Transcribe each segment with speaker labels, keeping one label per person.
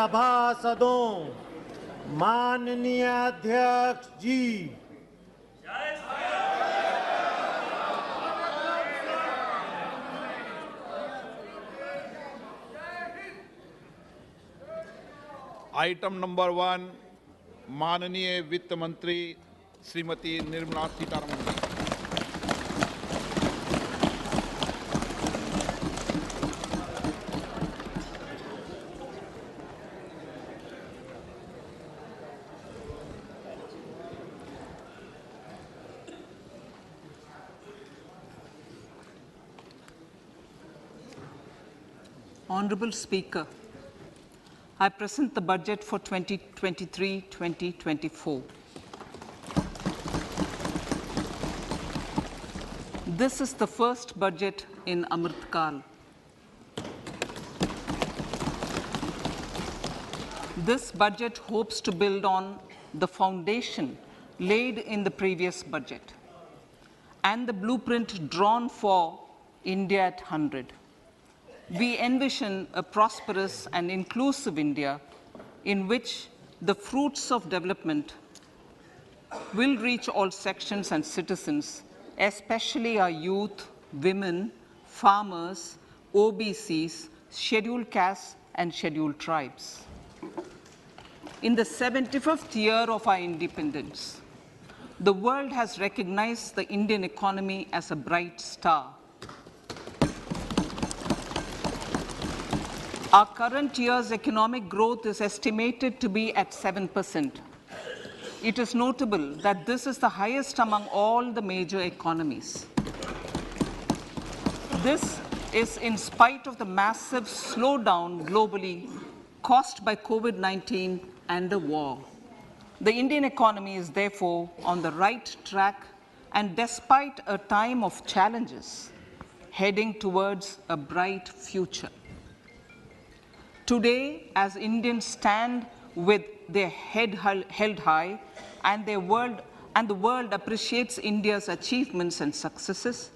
Speaker 1: सभासदों, माननीय अध्यक्ष जी,
Speaker 2: item number 1 माननीय वित्त मंत्री श्रीमती निर्मला सीतारमण जी।
Speaker 3: Honorable Speaker, I present the budget for 2023-2024. This is the first budget in Amrit Kal. This budget hopes to build on the foundation laid in the previous budget and the blueprint drawn for India at 100. We envision a prosperous and inclusive India in which the fruits of development will reach all sections and citizens, especially our youth, women, farmers, OBCs, scheduled castes, and scheduled tribes. In the 75th year of our independence, the world has recognized the Indian economy as a bright star. Our current year's economic growth is estimated to be at 7%. It is notable that this is the highest among all the major economies. This is in spite of the massive slowdown globally caused by COVID-19 and the war. The Indian economy is therefore on the right track and despite a time of challenges, heading towards a bright future. Today, as Indians stand with their head held high and the world appreciates India's achievements and successes,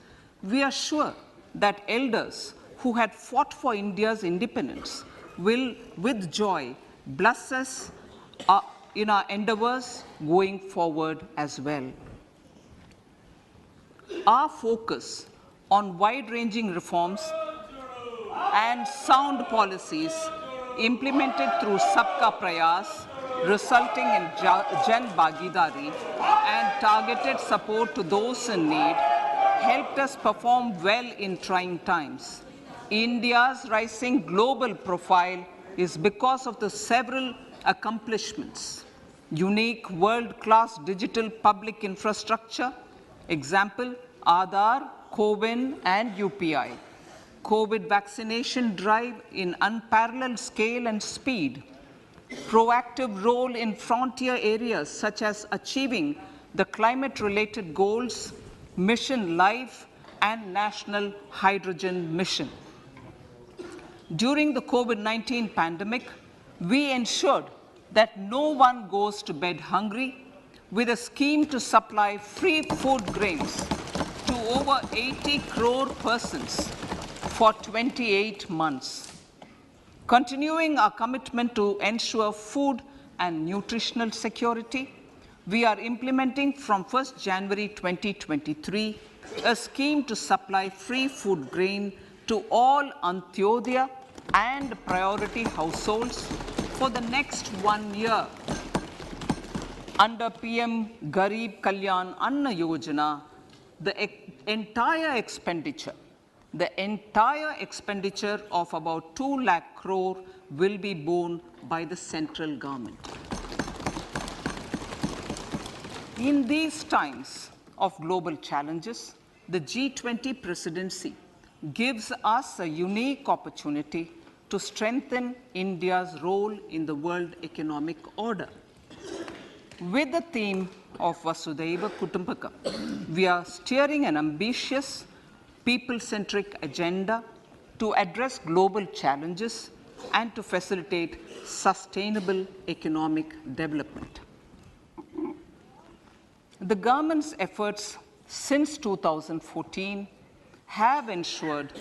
Speaker 3: we are sure that elders who had fought for India's independence will, with joy, bless us in our endeavors going forward as well. Our focus on wide-ranging reforms and sound policies implemented through Sabka Prayas, resulting in Jan Bhagidari and targeted support to those in need, helped us perform well in trying times. India's rising global profile is because of the several accomplishments. Unique world-class digital public infrastructure, example, Aadhaar, CoWIN, and UPI. COVID vaccination drive in unparalleled scale and speed, proactive role in frontier areas such as achieving the climate-related goals, Mission Life, and National Hydrogen Mission. During the COVID-19 pandemic, we ensured that no one goes to bed hungry with a scheme to supply free food grains to over 80 crore persons for 28 months. Continuing our commitment to ensure food and nutritional security, we are implementing from 1st January 2023 a scheme to supply free food grain to all Antyodaya and priority households for the next 1 year. Under PM Garib Kalyan Anna Yojana, the entire expenditure of about 2 lakh crore will be borne by the central government. In these times of global challenges, the G20 presidency gives us a unique opportunity to strengthen India's role in the world economic order. With the theme of Vasudhaiva Kutumbakam, we are steering an ambitious people-centric agenda to address global challenges and to facilitate sustainable economic development. The government's efforts since 2014 have ensured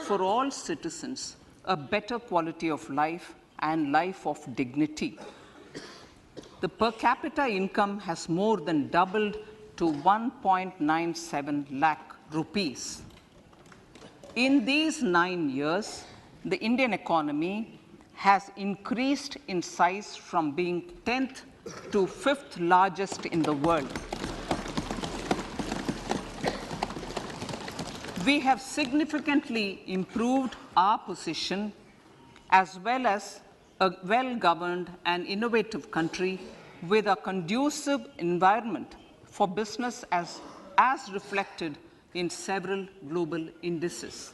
Speaker 3: for all citizens a better quality of life and life of dignity. The per capita income has more than doubled to 1.97 lakh rupees. In these 9 years, the Indian economy has increased in size from being 10th to 5th largest in the world. We have significantly improved our position as well as a well-governed and innovative country with a conducive environment for business as reflected in several global indices.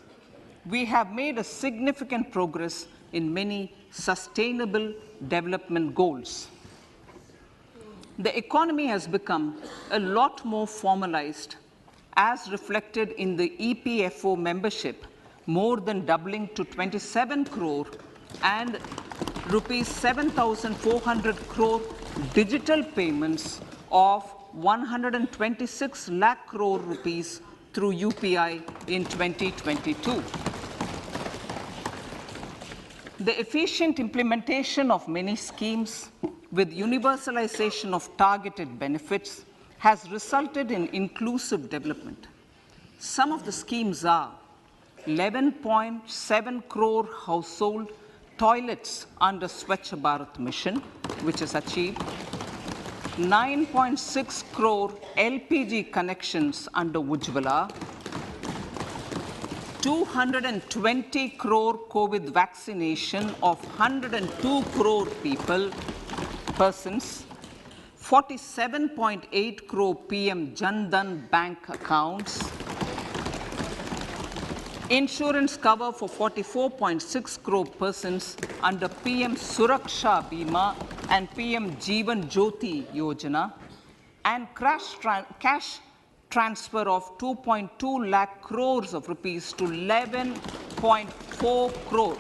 Speaker 3: We have made a significant progress in many sustainable development goals. The economy has become a lot more formalized as reflected in the EPFO membership, more than doubling to 27 crore and rupees 7,400 crore digital payments of 126 lakh crore rupees through UPI in 2022. The efficient implementation of many schemes with universalization of targeted benefits has resulted in inclusive development. Some of the schemes are 11.7 crore household toilets under Swachh Bharat mission, which is achieved, 9.6 crore LPG connections under Ujjwala, 220 crore COVID vaccination of 102 crore persons, 47.8 crore PM Jan Dhan bank accounts, insurance cover for 44.6 crore persons under PM Suraksha Bima and PM Jeevan Jyoti Yojana, and cash transfer of 2.2 lakh crores of rupees to 11.4 crore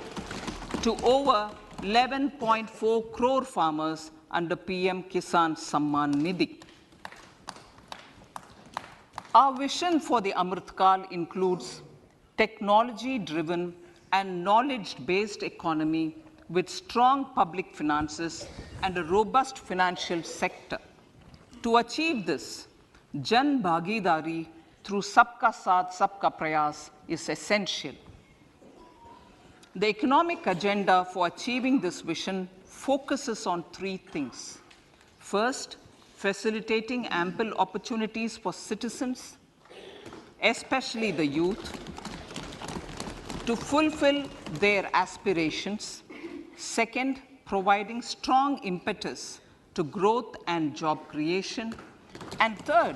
Speaker 3: to over 11.4 crore farmers under PM Kisan Samman Nidhi. Our vision for the Amrit Kal includes technology-driven and knowledge-based economy with strong public finances and a robust financial sector. To achieve this, Jan Bhagidari through Sabka Saath, Sabka Prayas is essential. The economic agenda for achieving this vision focuses on three things. First, facilitating ample opportunities for citizens, especially the youth, to fulfill their aspirations. Second, providing strong impetus to growth and job creation. And third,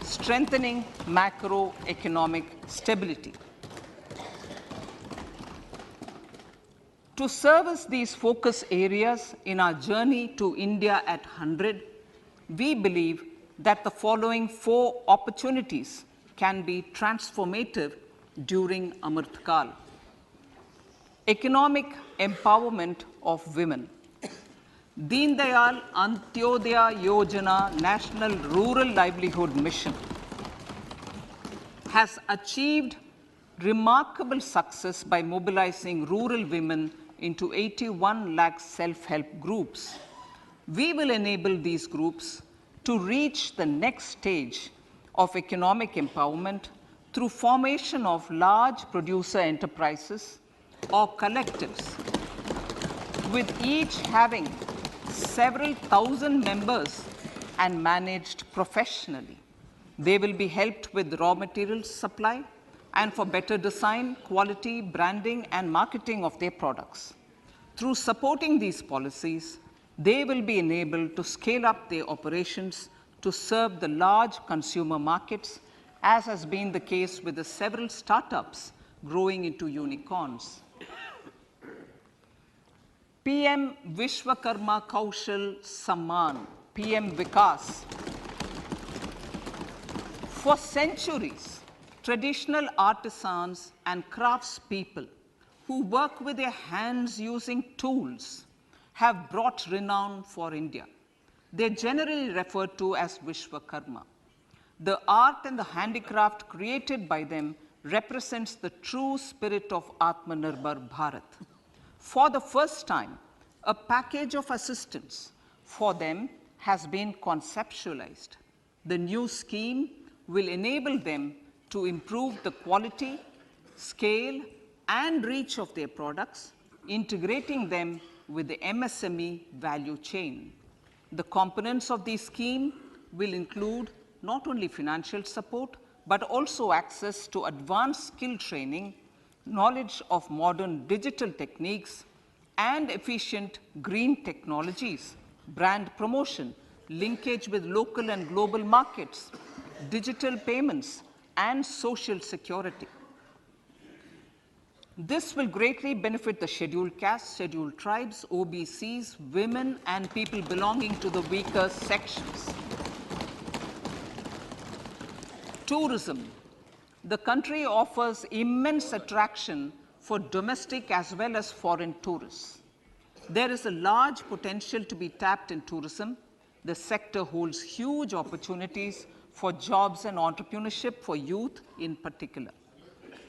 Speaker 3: strengthening macroeconomic stability. To service these focus areas in our journey to India at 100, we believe that the following 4 opportunities can be transformative during Amrit Kal. Economic empowerment of women. Deen Dayal Antyodaya Yojana National Rural Livelihood Mission has achieved remarkable success by mobilizing rural women into 81 lakh self-help groups. We will enable these groups to reach the next stage of economic empowerment through formation of large producer enterprises or collectives, with each having several thousand members and managed professionally. They will be helped with raw materials supply and for better design, quality, branding, and marketing of their products. Through supporting these policies, they will be enabled to scale up their operations to serve the large consumer markets, as has been the case with the several startups growing into unicorns. PM Vishwakarma Kaushal Samman, PM Vikas. For centuries, traditional artisans and craftspeople who work with their hands using tools have brought renown for India. They're generally referred to as Vishwakarma. The art and the handicraft created by them represents the true spirit of Atmanirbhar Bharat. For the first time, A package of assistance for them has been conceptualized. The new scheme will enable them to improve the quality, scale, and reach of their products, integrating them with the MSME value chain. The components of the scheme will include not only financial support, but also access to advanced skill training, knowledge of modern digital techniques, and efficient green technologies, brand promotion, linkage with local and global markets, digital payments, and social security. This will greatly benefit the scheduled castes, scheduled tribes, OBCs, women, and people belonging to the weaker sections. Tourism. The country offers immense attraction for domestic as well as foreign tourists. There is a large potential to be tapped in tourism. The sector holds huge opportunities for jobs and entrepreneurship for youth in particular.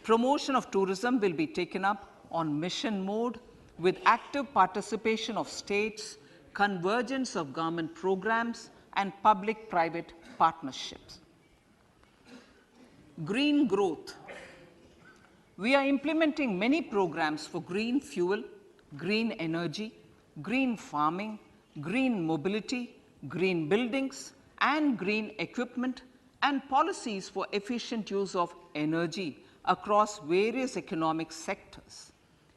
Speaker 3: Promotion of tourism will be taken up on mission mode with active participation of states, convergence of government programs, and public-private partnerships. Green growth. We are implementing many programs for green fuel, green energy, green farming, green mobility, green buildings, and green equipment, and policies for efficient use of energy across various economic sectors.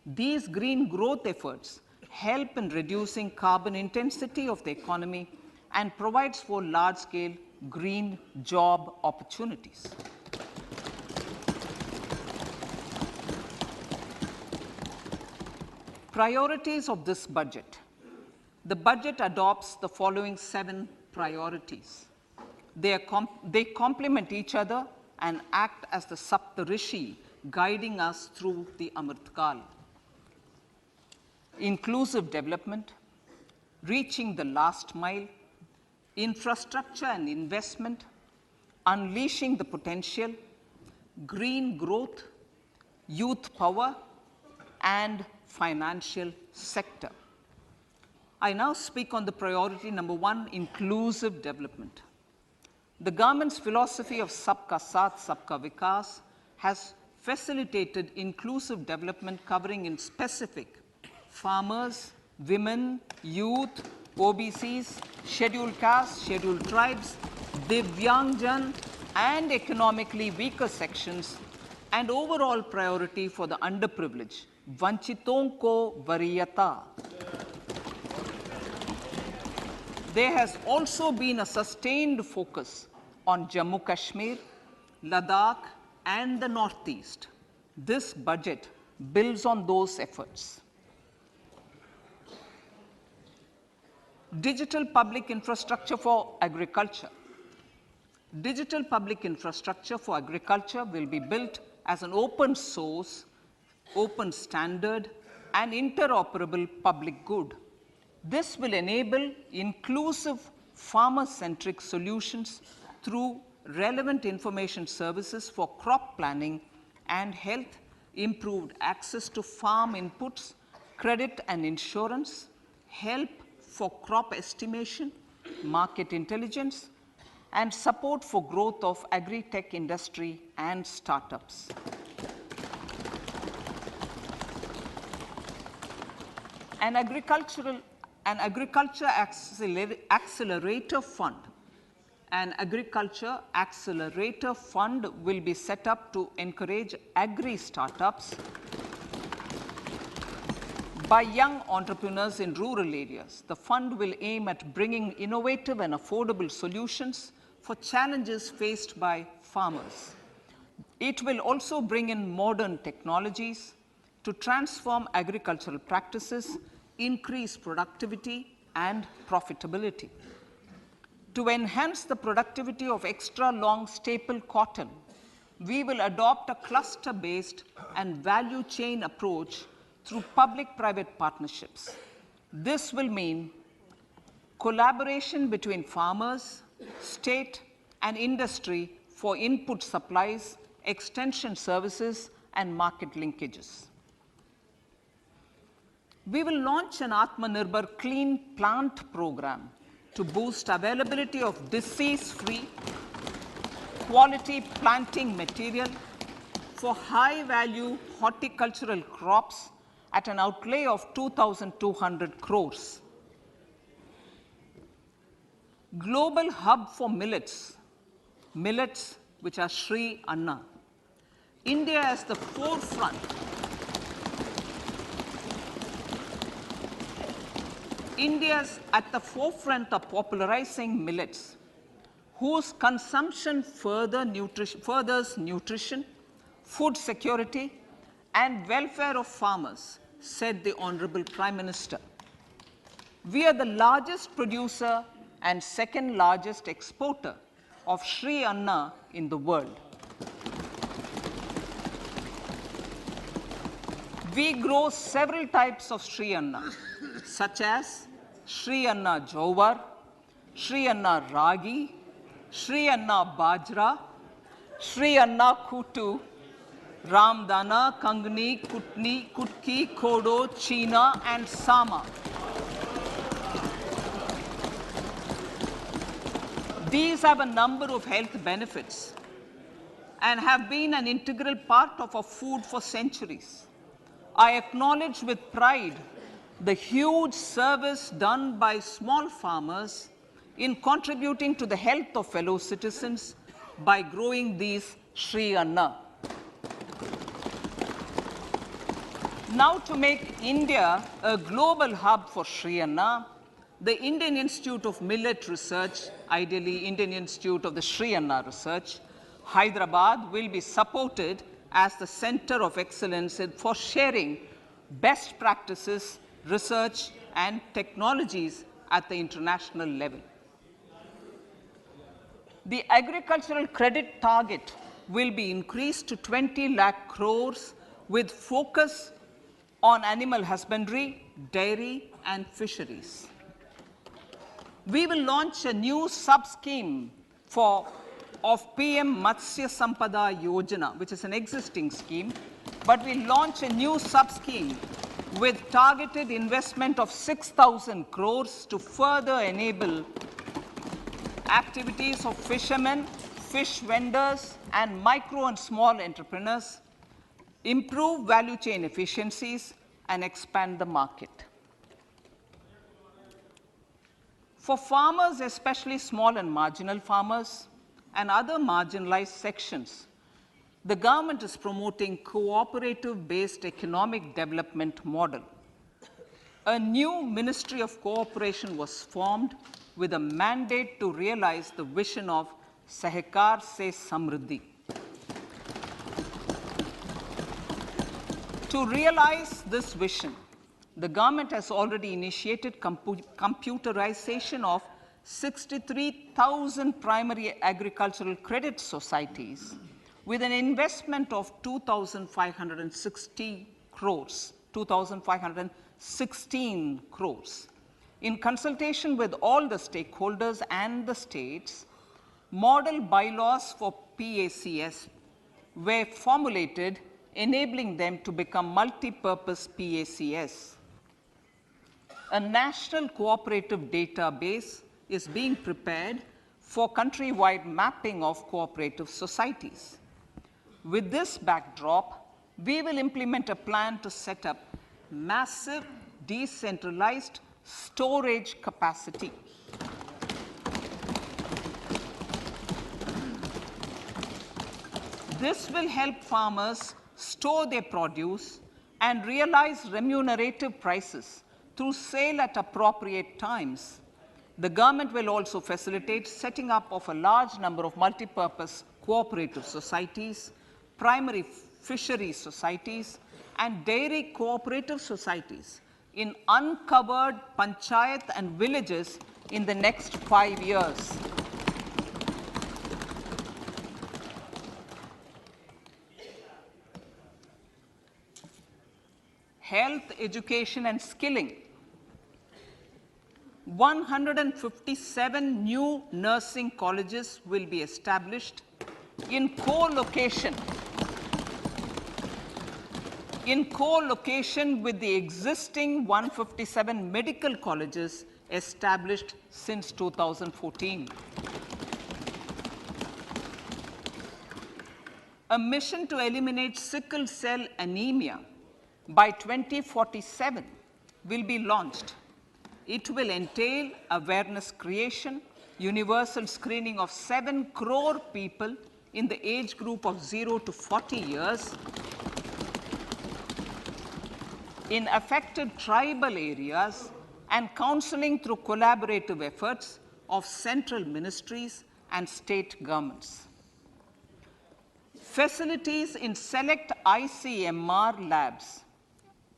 Speaker 3: These green growth efforts help in reducing carbon intensity of the economy and provides for large-scale green job opportunities. Priorities of this budget. The budget adopts the following 7 priorities. They complement each other and act as the Saptarishi guiding us through the Amritkal. Inclusive development, reaching the last mile, infrastructure and investment, unleashing the potential, green growth, youth power, and financial sector. I now speak on the priority number 1, inclusive development. The government's philosophy of Sabka Saath, Sabka Vikas has facilitated inclusive development covering in specific farmers, women, youth, OBCs, scheduled castes, scheduled tribes, Divyangjan, and economically weaker sections, and overall priority for the underprivileged, Vanchiton ko Variyata. There has also been a sustained focus on Jammu Kashmir, Ladakh, and the Northeast. This budget builds on those efforts. Digital public infrastructure for agriculture. Digital public infrastructure for agriculture will be built as an open source, open standard, and interoperable public good. This will enable inclusive farmer-centric solutions through relevant information services for crop planning and health, improved access to farm inputs, credit and insurance, help for crop estimation, market intelligence, and support for growth of agri-tech industry and startups. An agriculture accelerator fund. An agriculture accelerator fund will be set up to encourage agri-startups by young entrepreneurs in rural areas. The fund will aim at bringing innovative and affordable solutions for challenges faced by farmers. It will also bring in modern technologies to transform agricultural practices, increase productivity and profitability. To enhance the productivity of extra long staple cotton, we will adopt a cluster-based and value chain approach through public-private partnerships. This will mean collaboration between farmers, state, and industry for input supplies, extension services, and market linkages. We will launch an Atmanirbhar Clean Plant program to boost availability of disease-free, quality planting material for high-value horticultural crops at an outlay of 2,200 crores. Global hub for millets, millets which are Sri Anna. India is the forefront. India is at the forefront of popularizing millets, whose consumption furthers nutrition, food security, and welfare of farmers, said the Honorable Prime Minister. We are the largest producer and second largest exporter of Sri Anna in the world. We grow several types of Sri Anna, such as Sri Anna Jowar, Sri Anna Ragi, Sri Anna Bajra, Sri Anna Kutu, Ramdana, Kangni, Kutni, Kutki, Kodo, China, and Sama. These have a number of health benefits and have been an integral part of our food for centuries. I acknowledge with pride the huge service done by small farmers in contributing to the health of fellow citizens by growing these Sri Anna. Now, to make India a global hub for Sri Anna, the Indian Institute of Millet Research, ideally Indian Institute of the Sri Anna Research, Hyderabad, will be supported as the center of excellence for sharing best practices, research, and technologies at the international level. The agricultural credit target will be increased to 20 lakh crores with focus on animal husbandry, dairy, and fisheries. We will launch a new sub-scheme of PM Matsya Sampada Yojana, which is an existing scheme, but we launch a new sub-scheme with targeted investment of 6,000 crores to further enable activities of fishermen, fish vendors, and micro and small entrepreneurs, improve value chain efficiencies, and expand the market. For farmers, especially small and marginal farmers and other marginalized sections, the government is promoting cooperative-based economic development model. A new Ministry of Cooperation was formed with a mandate to realize the vision of Sahakar Se Samriddhi. To realize this vision, the government has already initiated computerization of 63,000 primary agricultural credit societies with an investment of 2,560 crores, 2,516 crores. In consultation with all the stakeholders and the states, model bylaws for PACS were formulated, enabling them to become multi-purpose PACS. A national cooperative database is being prepared for countrywide mapping of cooperative societies. With this backdrop, we will implement a plan to set up massive decentralized storage capacity. This will help farmers store their produce and realize remunerative prices through sale at appropriate times. The government will also facilitate setting up of a large number of multi-purpose cooperative societies, primary fishery societies, and dairy cooperative societies in uncovered panchayat and villages in the next 5 years. Health, education, and skilling. 157 new nursing colleges will be established in co-location in co-location with the existing 157 medical colleges established since 2014. A mission to eliminate sickle cell anemia by 2047 will be launched. It will entail awareness creation, universal screening of 7 crore people in the age group of 0 to 40 years in affected tribal areas, and counseling through collaborative efforts of central ministries and state governments. Facilities in select ICMR labs,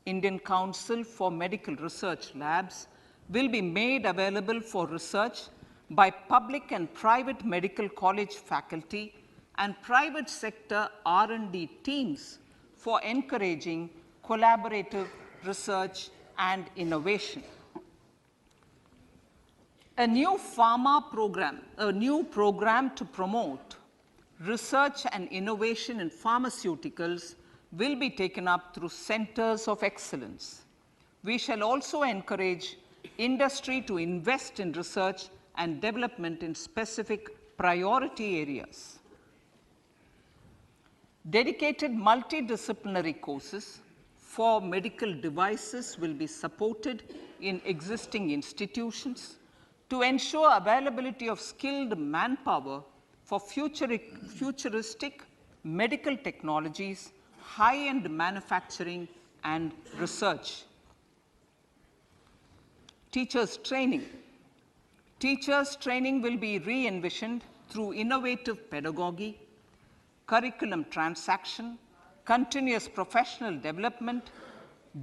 Speaker 3: Indian Council for Medical Research Labs, will be made available for research by public and private medical college faculty and private sector R&D teams for encouraging collaborative research and innovation. A new program to promote research and innovation in pharmaceuticals will be taken up through centers of excellence. We shall also encourage industry to invest in research and development in specific priority areas. Dedicated multidisciplinary courses for medical devices will be supported in existing institutions to ensure availability of skilled manpower for futuristic medical technologies, high-end manufacturing, and research. Teachers' training. Teachers' training will be re-envisioned through innovative pedagogy, curriculum transaction, continuous professional development,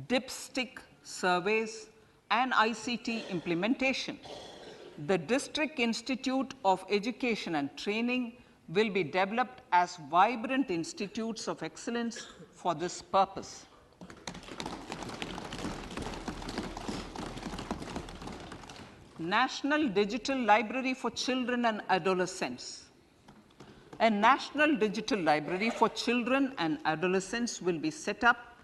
Speaker 3: dipstick surveys, and ICT implementation. The District Institute of Education and Training will be developed as vibrant institutes of excellence for this purpose. National Digital Library for Children and Adolescents. A National Digital Library for Children and Adolescents will be set up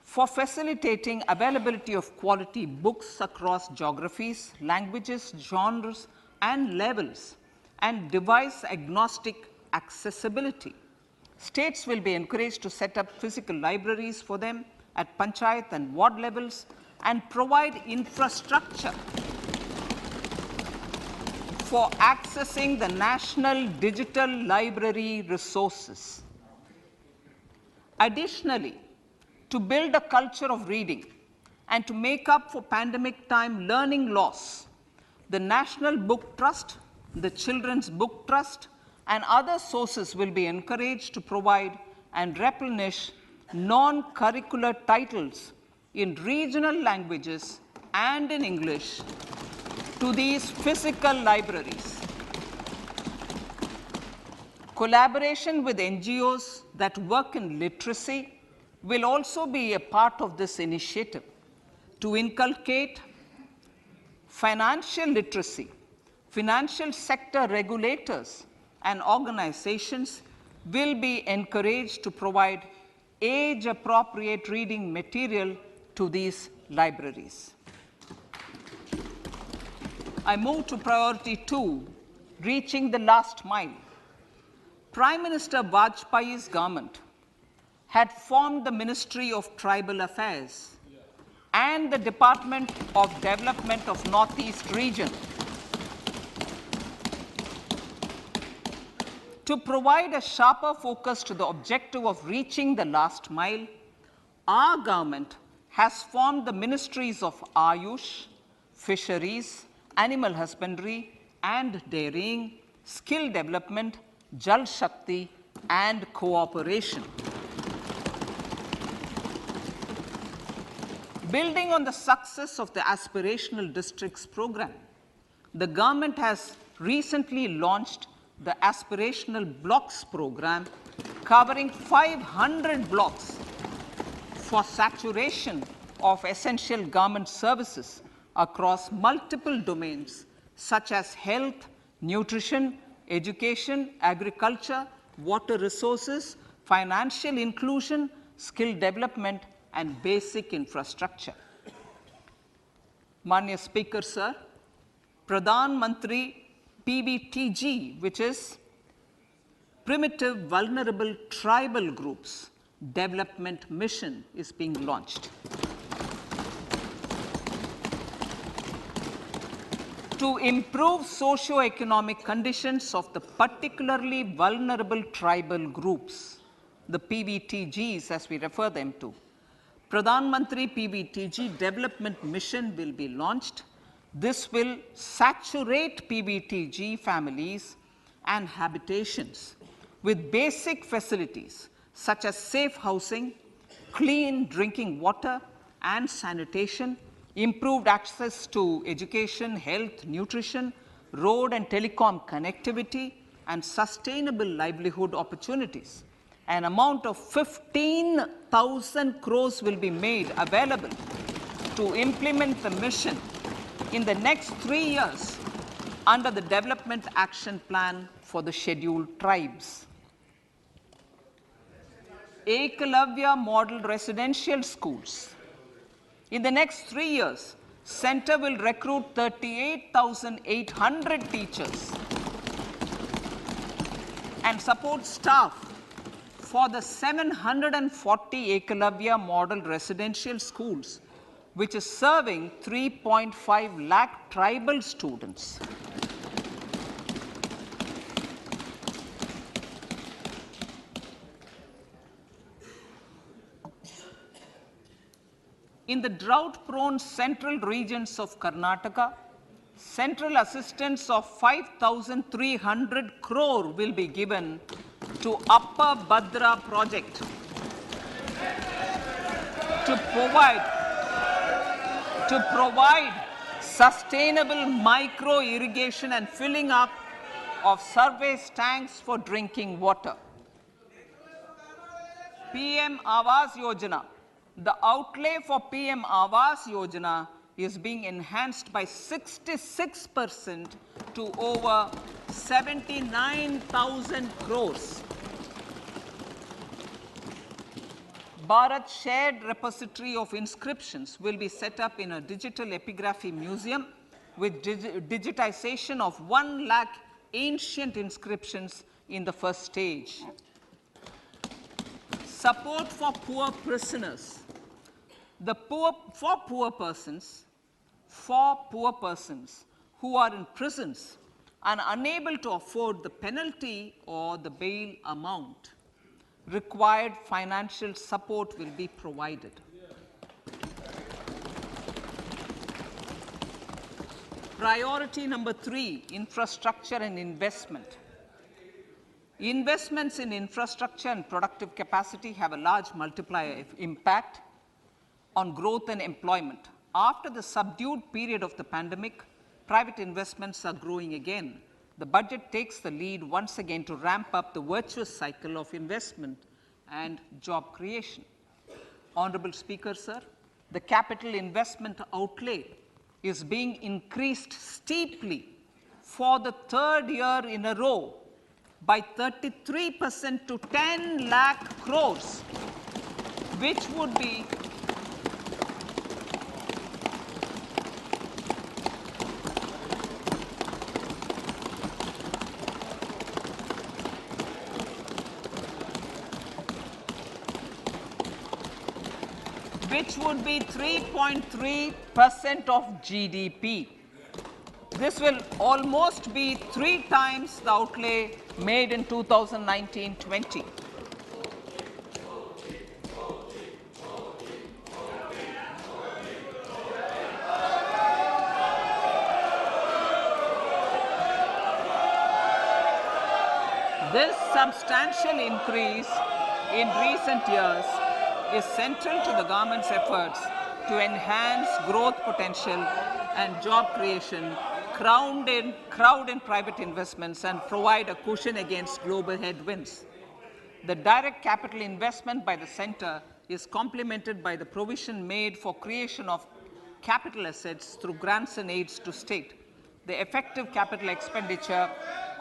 Speaker 3: for facilitating availability of quality books across geographies, languages, genres, and levels, and device-agnostic accessibility. States will be encouraged to set up physical libraries for them at panchayat and ward levels and provide infrastructure for accessing the national digital library resources. Additionally, to build a culture of reading and to make up for pandemic time learning loss, the National Book Trust, the Children's Book Trust, and other sources will be encouraged to provide and replenish non-curricular titles in regional languages and in English to these physical libraries. Collaboration with NGOs that work in literacy will also be a part of this initiative. To inculcate financial literacy, financial sector regulators and organizations will be encouraged to provide age-appropriate reading material to these libraries. I move to priority 2, reaching the last mile. Prime Minister Vajpayee's government had formed the Ministry of Tribal Affairs and the Department of Development of Northeast Region to provide a sharper focus to the objective of reaching the last mile. Our government has formed the Ministries of Ayush, Fisheries, Animal Husbandry and Dairying, Skill Development, Jal Shakti, and Cooperation. Building on the success of the Aspirational Districts program, the government has recently launched the Aspirational Blocks program, covering 500 blocks for saturation of essential government services across multiple domains such as health, nutrition, education, agriculture, water resources, financial inclusion, skill development, and basic infrastructure. Manya Speaker, sir, Pradhan Mantri PBTG, which is Primitive Vulnerable Tribal Groups Development Mission, is being launched. To improve socio-economic conditions of the particularly vulnerable tribal groups, the PBTGs as we refer them to, Pradhan Mantri PBTG Development Mission will be launched. This will saturate PBTG families and habitations with basic facilities such as safe housing, clean drinking water and sanitation, improved access to education, health, nutrition, road and telecom connectivity, and sustainable livelihood opportunities. An amount of 15,000 crores will be made available to implement the mission in the next 3 years under the Development Action Plan for the Scheduled Tribes. Ekalavya Model Residential Schools. In the next 3 years, Center will recruit 38,800 teachers and support staff for the 740 Ekalavya Model Residential Schools, which is serving 3.5 lakh tribal students. In the drought-prone central regions of Karnataka, central assistance of 5,300 crore will be given to Upper Bhadra project to provide sustainable micro irrigation and filling up of surface tanks for drinking water. PM Awas Yojana. The outlay for PM Awas Yojana is being enhanced by 66% to over 79,000 crores. Bharat Shared Repository of Inscriptions will be set up in a digital epigraphy museum with digitization of 1 lakh ancient inscriptions in the first stage. Support for poor prisoners. For poor persons who are in prisons and unable to afford the penalty or the bail amount, required financial support will be provided. Priority number 3, infrastructure and investment. Investments in infrastructure and productive capacity have a large multiplier impact on growth and employment. After the subdued period of the pandemic, private investments are growing again. The budget takes the lead once again to ramp up the virtuous cycle of investment and job creation. Honorable Speaker, sir, the capital investment outlay is being increased steeply for the 3rd year in a row by 33% to 10 lakh crores, which would be which would be 3.3% of GDP. This will almost be 3 times the outlay made in 2019-20. This substantial increase in recent years is central to the government's efforts to enhance growth potential and job creation, crowd in private investments, and provide a cushion against global headwinds. The direct capital investment by the center is complemented by the provision made for creation of capital assets through grants and aids to state. The effective capital expenditure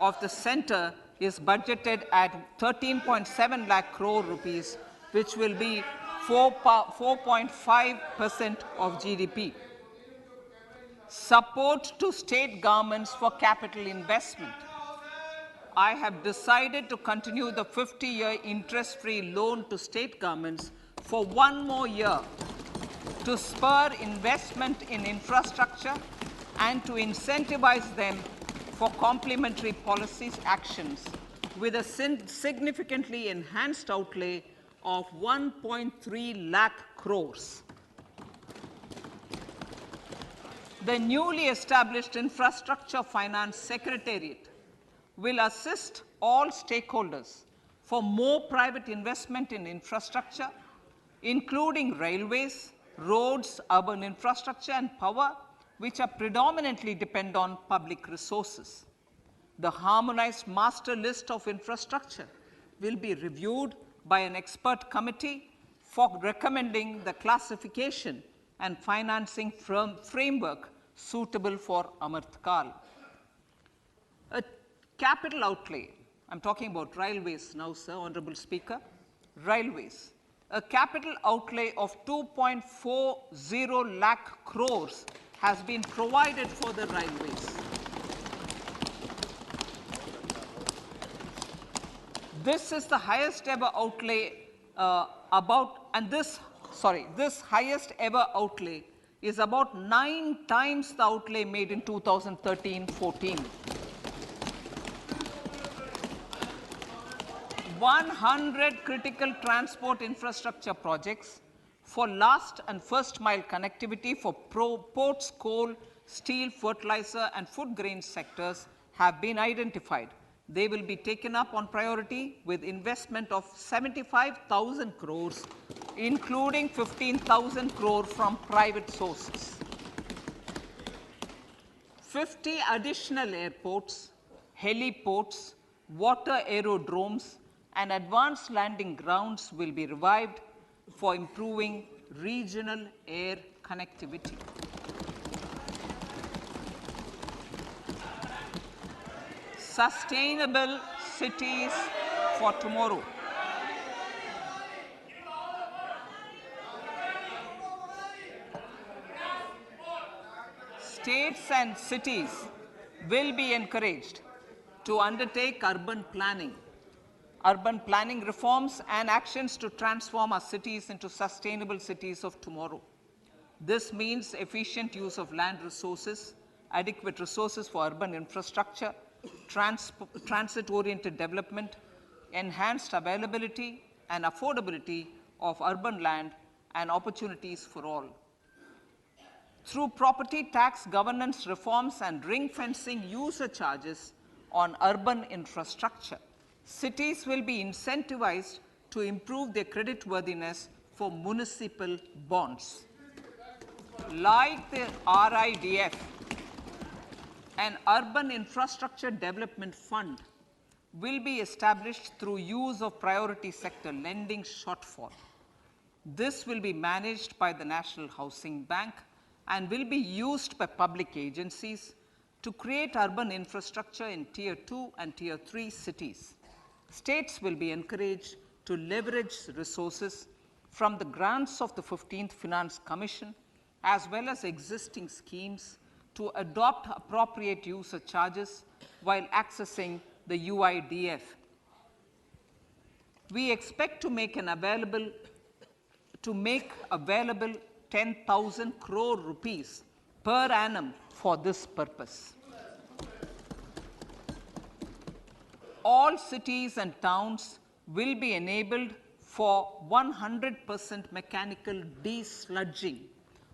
Speaker 3: of the center is budgeted at 13.7 lakh crore rupees, which will be 4.5% of GDP. Support to state governments for capital investment. I have decided to continue the 50-year interest-free loan to state governments for 1 more year to spur investment in infrastructure and to incentivize them for complementary policy actions with a significantly enhanced outlay of 1.3 lakh crores. The newly established Infrastructure Finance Secretariat will assist all stakeholders for more private investment in infrastructure, including railways, roads, urban infrastructure, and power, which are predominantly depend on public resources. The harmonized master list of infrastructure will be reviewed by an expert committee for recommending the classification and financing framework suitable for Amartkal. A capital outlay, I'm talking about railways now, sir, Honorable Speaker, railways. A capital outlay of 2.40 lakh crores has been provided for the railways. This is the highest ever outlay this highest ever outlay is about 9 times the outlay made in 2013-14. 100 critical transport infrastructure projects for last and first mile connectivity for ports, coal, steel, fertilizer, and food grain sectors have been identified. They will be taken up on priority with investment of 75,000 crores, including 15,000 crore from private sources. 50 additional airports, heliports, water aerodromes, and advanced landing grounds will be revived for improving regional air connectivity. Sustainable cities for tomorrow. States and cities will be encouraged to undertake urban planning reforms and actions to transform our cities into sustainable cities of tomorrow. This means efficient use of land resources, adequate resources for urban infrastructure, transit-oriented development, enhanced availability and affordability of urban land, and opportunities for all. Through property tax governance reforms and ring-fencing user charges on urban infrastructure, cities will be incentivized to improve their creditworthiness for municipal bonds. Like the RIDF, an Urban Infrastructure Development Fund will be established through use of priority sector lending shortfall. This will be managed by the National Housing Bank and will be used by public agencies to create urban infrastructure in Tier 2 and Tier 3 cities. States will be encouraged to leverage resources from the grants of the 15th Finance Commission as well as existing schemes to adopt appropriate user charges while accessing the UIDF. We expect to make available 10,000 crore rupees per annum for this purpose. All cities and towns will be enabled for 100% mechanical desludging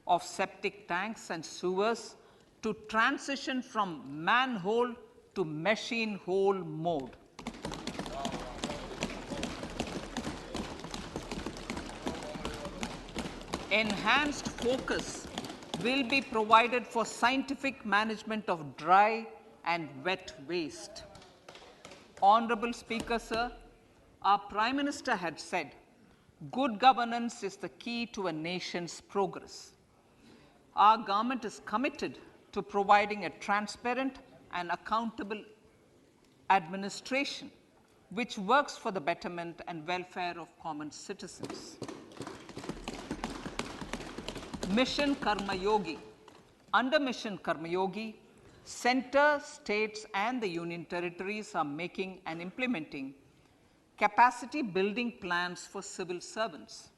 Speaker 3: of septic tanks and sewers to transition from manhole to machine hole mode. Enhanced focus will be provided for scientific management of dry and wet waste. Honorable Speaker, sir, our Prime Minister had said, good governance is the key to a nation's progress. Our government is committed to providing a transparent and accountable administration which works for the betterment and welfare of common citizens. Mission Karma Yogi. Under Mission Karma Yogi, center, states, and the union territories are making and implementing capacity building plans for civil servants.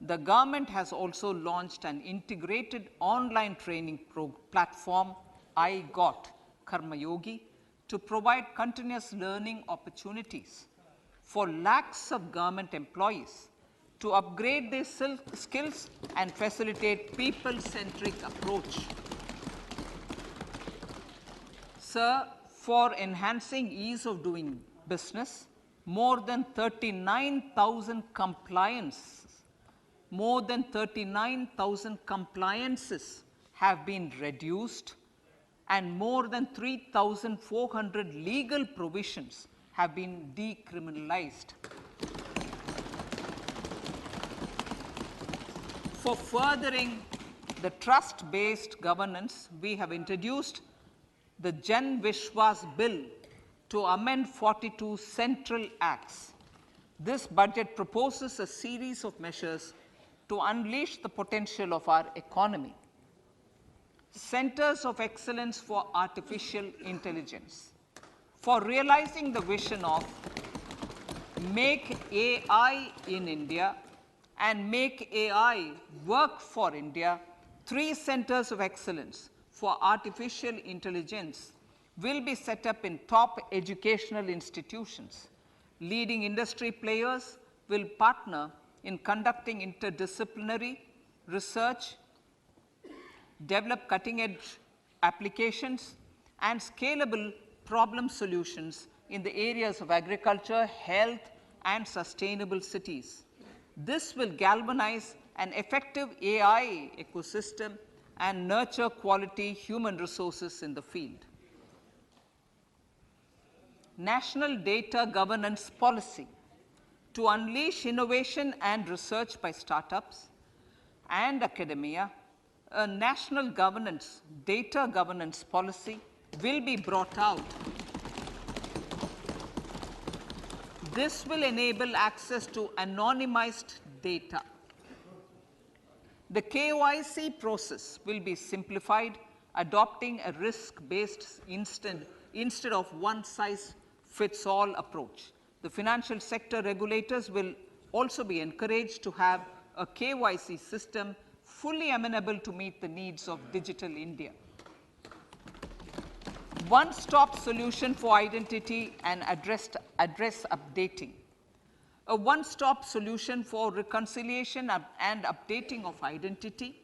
Speaker 3: The government has also launched an integrated online training platform, I Got Karma Yogi, to provide continuous learning opportunities for lakhs of government employees to upgrade their skills and facilitate people-centric approach. Sir, for enhancing ease of doing business, more than 39,000 compliances have been reduced, and more than 3,400 legal provisions have been decriminalized. For furthering the trust-based governance, we have introduced the Jan Vishwas Bill to amend 42 central acts. This budget proposes a series of measures to unleash the potential of our economy. Centers of Excellence for Artificial Intelligence. For realizing the vision of Make AI in India and Make AI Work for India, 3 centers of excellence for artificial intelligence will be set up in top educational institutions. Leading industry players will partner in conducting interdisciplinary research, develop cutting-edge applications, and scalable problem solutions in the areas of agriculture, health, and sustainable cities. This will galvanize an effective AI ecosystem and nurture quality human resources in the field. National Data Governance Policy. To unleash innovation and research by startups and academia, a national data governance policy will be brought out. This will enable access to anonymized data. The KYC process will be simplified, adopting a risk-based instead of one-size-fits-all approach. The financial sector regulators will also be encouraged to have a KYC system fully amenable to meet the needs of digital India. One-stop solution for identity and address updating. A one-stop solution for reconciliation and updating of identity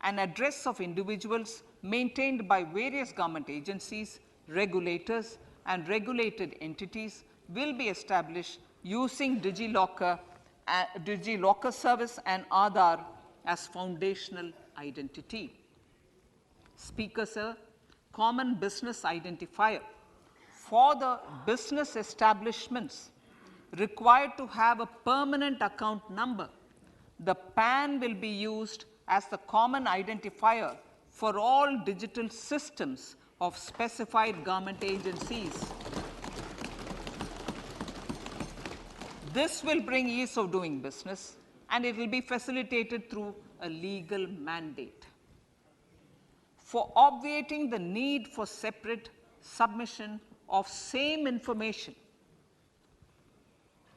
Speaker 3: and address of individuals maintained by various government agencies, regulators, and regulated entities will be established using DigiLocker service and Aadhaar as foundational identity. Speaker, sir, common business identifier. For the business establishments required to have a permanent account number, the PAN will be used as the common identifier for all digital systems of specified government agencies. This will bring ease of doing business, and it will be facilitated through a legal mandate. For obviating the need for separate submission of same information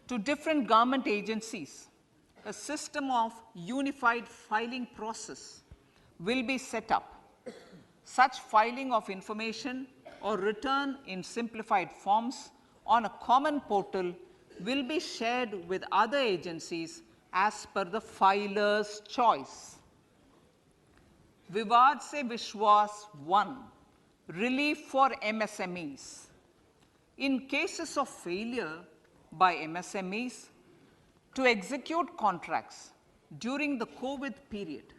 Speaker 3: to different government agencies, a system of unified filing process will be set up. Such filing of information or return in simplified forms on a common portal will be shared with other agencies as per the filer's choice. Vivad se Vishwas 1, relief for MSMEs. In cases of failure by MSMEs to execute contracts during the COVID period,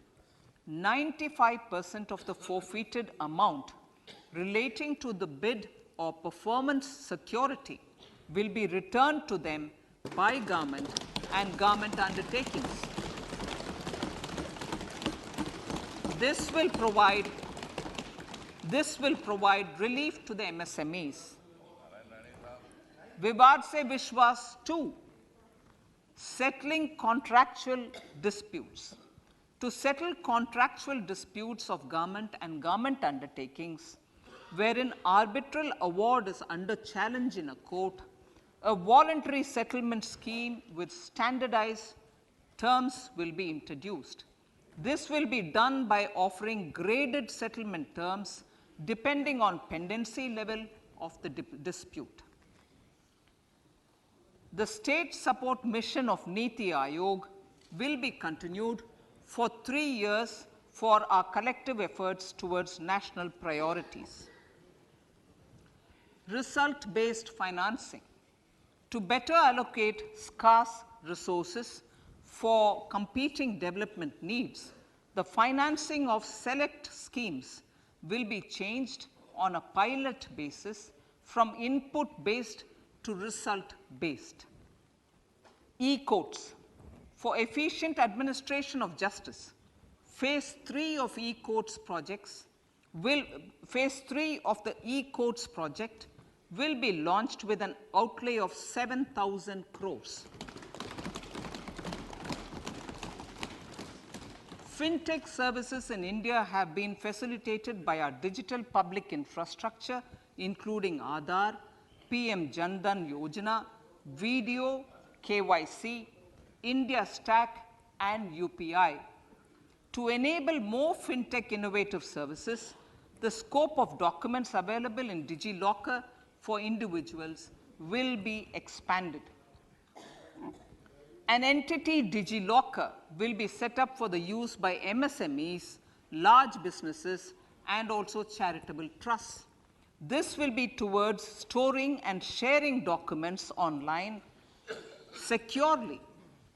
Speaker 3: 95% of the forfeited amount relating to the bid or performance security will be returned to them by government and government undertakings. This will provide relief to the MSMEs. Vivad se Vishwas 2, settling contractual disputes. To settle contractual disputes of government and government undertakings, wherein arbitral award is under challenge in a court, a voluntary settlement scheme with standardized terms will be introduced. This will be done by offering graded settlement terms depending on pendency level of the dispute. The state support mission of Niti Aayog will be continued for 3 years for our collective efforts towards national priorities. Result-based financing. To better allocate scarce resources for competing development needs, the financing of select schemes will be changed on a pilot basis from input-based to result-based. E-courts. For efficient administration of justice, phase 3 of e-courts projects phase 3 of the e-courts project will be launched with an outlay of 7,000 crores. Fintech services in India have been facilitated by our digital public infrastructure, including Aadhaar, PM Jan Dhan Yojana, Video, KYC, India Stack, and UPI. To enable more fintech innovative services, the scope of documents available in DigiLocker for individuals will be expanded. An entity DigiLocker will be set up for the use by MSMEs, large businesses, and also charitable trusts. This will be towards storing and sharing documents online securely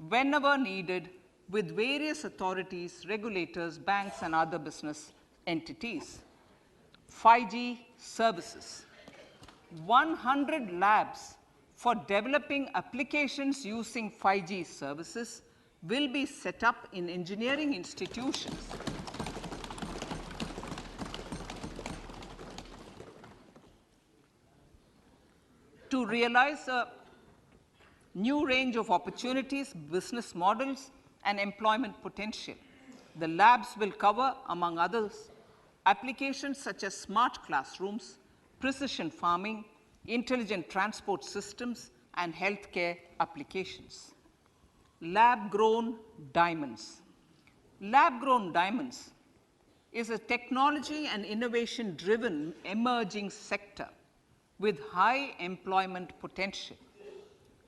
Speaker 3: whenever needed with various authorities, regulators, banks, and other business entities. 5G services. 100 labs for developing applications using 5G services will be set up in engineering institutions. To realize a new range of opportunities, business models, and employment potential. The labs will cover, among others, applications such as smart classrooms, precision farming, intelligent transport systems, and healthcare applications. Lab-grown diamonds. Lab-grown diamonds is a technology and innovation-driven emerging sector with high employment potential.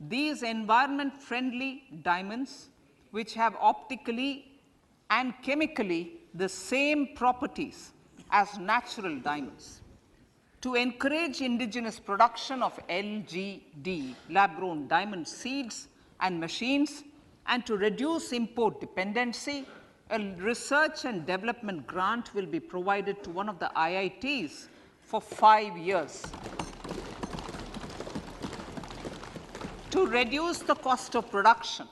Speaker 3: These environment-friendly diamonds, which have optically and chemically the same properties as natural diamonds. To encourage indigenous production of LGD, lab-grown diamond seeds and machines, and to reduce import dependency, a research and development grant will be provided to one of the IITs for 5 years. To reduce the cost of production,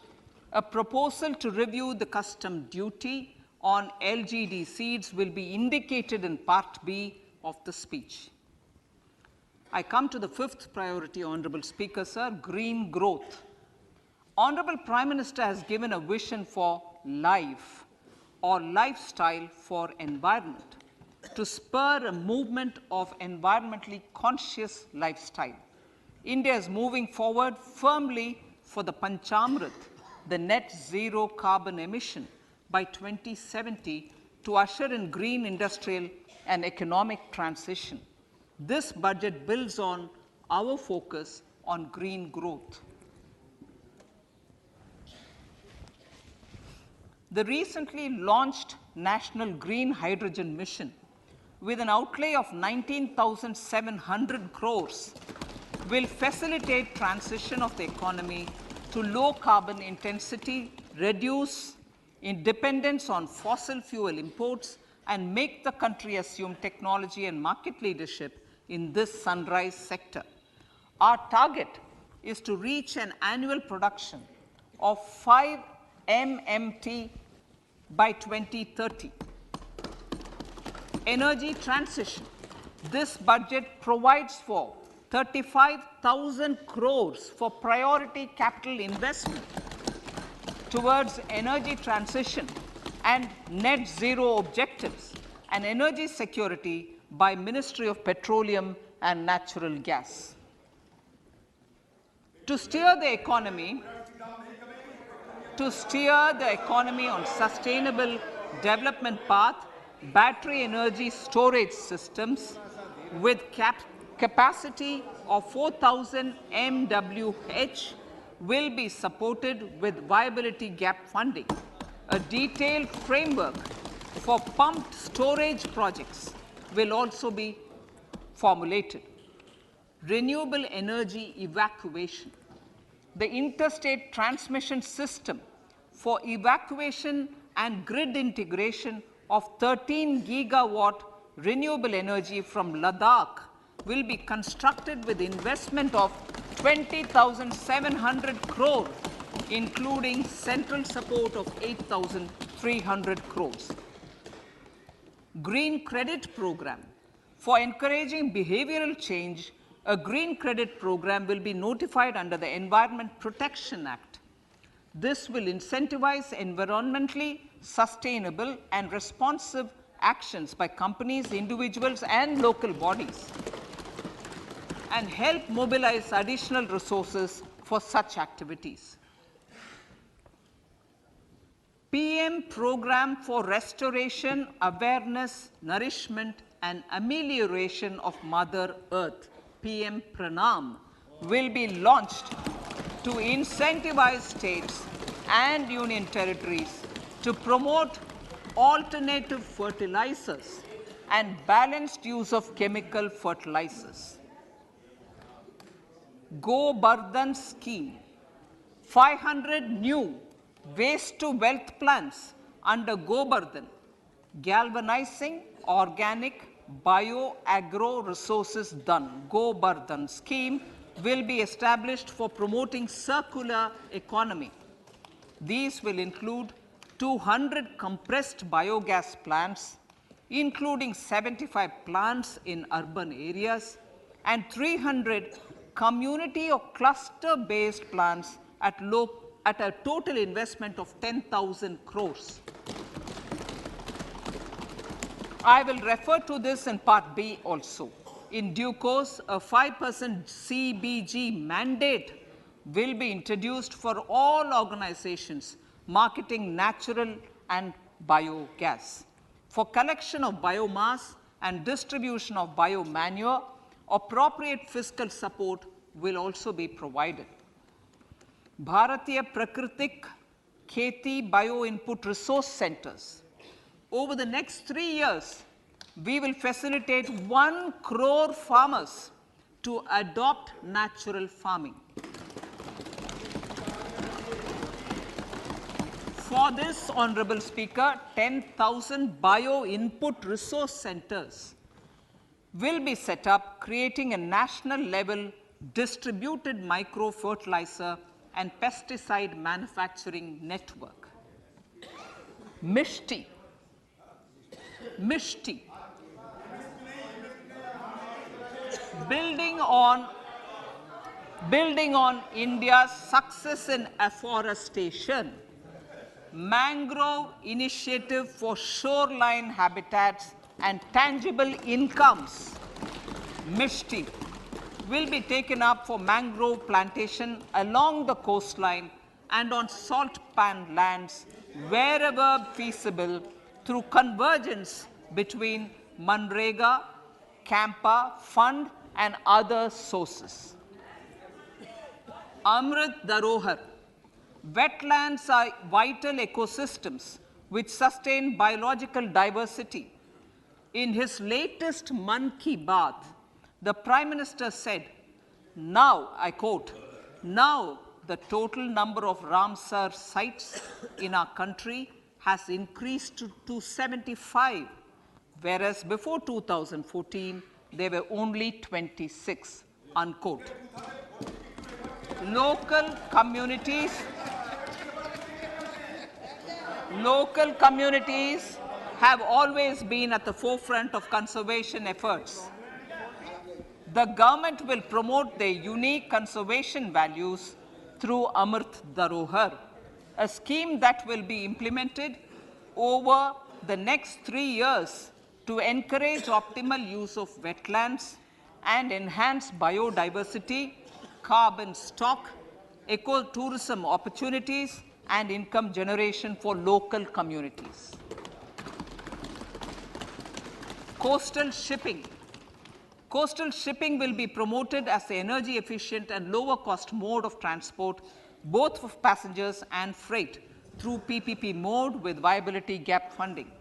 Speaker 3: a proposal to review the custom duty on LGD seeds will be indicated in Part B of the speech. I come to the fifth priority, Honorable Speaker, sir, green growth. Honorable Prime Minister has given a vision for life or lifestyle for environment to spur a movement of environmentally conscious lifestyle. India is moving forward firmly for the Panchamrit, the net zero carbon emission by 2070 to usher in green industrial and economic transition. This budget builds on our focus on green growth. The recently launched National Green Hydrogen Mission, with an outlay of 19,700 crores, will facilitate transition of the economy to low carbon intensity, reduce dependence on fossil fuel imports, and make the country assume technology and market leadership in this sunrise sector. Our target is to reach an annual production of 5 MMT by 2030. Energy transition. This budget provides for 35,000 crores for priority capital investment towards energy transition and net zero objectives and energy security by Ministry of Petroleum and Natural Gas. To steer the economy on sustainable development path, battery energy storage systems with capacity of 4,000 MWH will be supported with viability gap funding. A detailed framework for pumped storage projects will also be formulated. Renewable energy evacuation. The interstate transmission system for evacuation and grid integration of 13 gigawatt renewable energy from Ladakh will be constructed with investment of 20,700 crore, including central support of 8,300 crores. Green credit program. For encouraging behavioral change, a green credit program will be notified under the Environment Protection Act. This will incentivize environmentally sustainable and responsive actions by companies, individuals, and local bodies, and help mobilize additional resources for such activities. PM Program for Restoration, Awareness, Nourishment, and Amelioration of Mother Earth, PM Pranam, will be launched to incentivize states and union territories to promote alternative fertilizers and balanced use of chemical fertilizers. Go Bardhan scheme. 500 new waste to wealth plants under Go Bardhan, galvanizing organic bio-agro resources done. Go Bardhan scheme will be established for promoting circular economy. These will include 200 compressed biogas plants, including 75 plants in urban areas, and 300 community or cluster-based plants at a total investment of 10,000 crores. I will refer to this in Part B also. In due course, a 5% CBG mandate will be introduced for all organizations marketing natural and biogas. For collection of biomass and distribution of biomanure, appropriate fiscal support will also be provided. Bharatiya Prakritik Kheti Bio Input Resource Centers. Over the next 3 years, we will facilitate 1 crore farmers to adopt natural farming. For this, Honorable Speaker, 10,000 bio input resource centers will be set up, creating a national level distributed micro fertilizer and pesticide manufacturing network. Mishti. Building on India's success in afforestation, mangrove initiative for shoreline habitats and tangible incomes, Mishti, will be taken up for mangrove plantation along the coastline and on salt pan lands wherever feasible through convergence between Manrega, Campa, Fund and other sources. Amrit Dharohar. Wetlands are vital ecosystems which sustain biological diversity. In his latest Mann Ki Baat, the Prime Minister said, now, I quote, now the total number of Ramsar sites in our country has increased to 75, whereas before 2014, there were only 26, unquote. Local communities have always been at the forefront of conservation efforts. The government will promote their unique conservation values through Amrit Dharohar, a scheme that will be implemented over the next 3 years to encourage optimal use of wetlands and enhance biodiversity, carbon stock, ecotourism opportunities, and income generation for local communities. Coastal shipping. Coastal shipping will be promoted as the energy efficient and lower cost mode of transport, both for passengers and freight, through PPP mode with viability gap funding.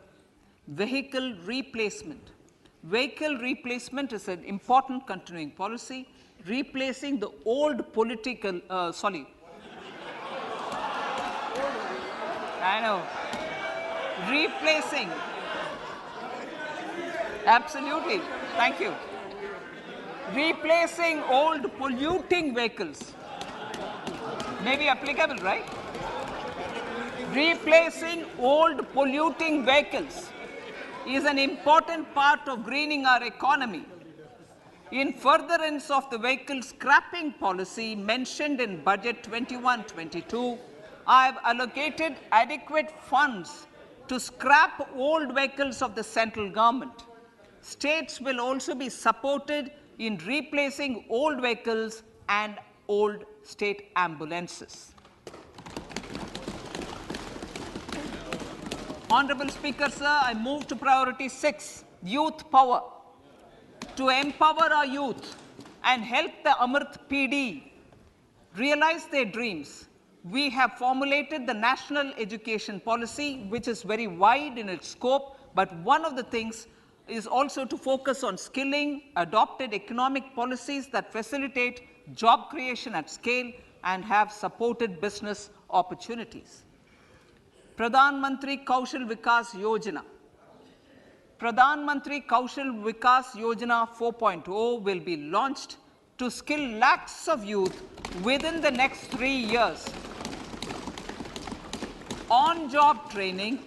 Speaker 3: Vehicle replacement. Vehicle replacement is an important continuing policy, replacing the old political, I know, replacing, absolutely, thank you. Replacing old polluting vehicles. May be applicable, right? Replacing old polluting vehicles is an important part of greening our economy. In furtherance of the vehicle scrapping policy mentioned in Budget 21-22, I have allocated adequate funds to scrap old vehicles of the central government. States will also be supported in replacing old vehicles and old state ambulances. Honorable Speaker, sir, I move to priority 6, youth power. To empower our youth and help the Amrit PD realize their dreams, we have formulated the National Education Policy, which is very wide in its scope, but one of the things is also to focus on skilling, adopted economic policies that facilitate job creation at scale and have supported business opportunities. Pradhan Mantri Kaushal Vikas Yojana. Pradhan Mantri Kaushal Vikas Yojana 4.0 will be launched to skill lakhs of youth within the next 3 years. On-job training,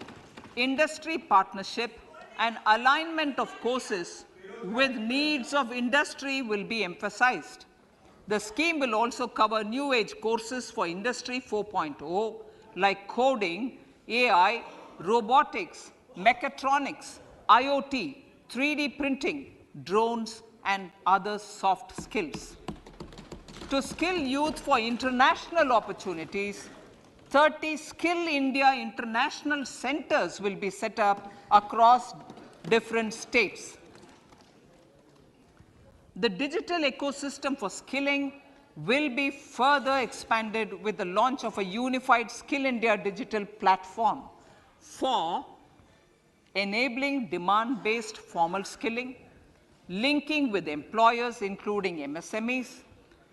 Speaker 3: industry partnership, and alignment of courses with needs of industry will be emphasized. The scheme will also cover new age courses for Industry 4.0 like coding, AI, robotics, mechatronics, IoT, 3D printing, drones, and other soft skills. To skill youth for international opportunities, 30 Skill India International Centers will be set up across different states. The digital ecosystem for skilling will be further expanded with the launch of a unified Skill India digital platform for enabling demand-based formal skilling, linking with employers including MSMEs,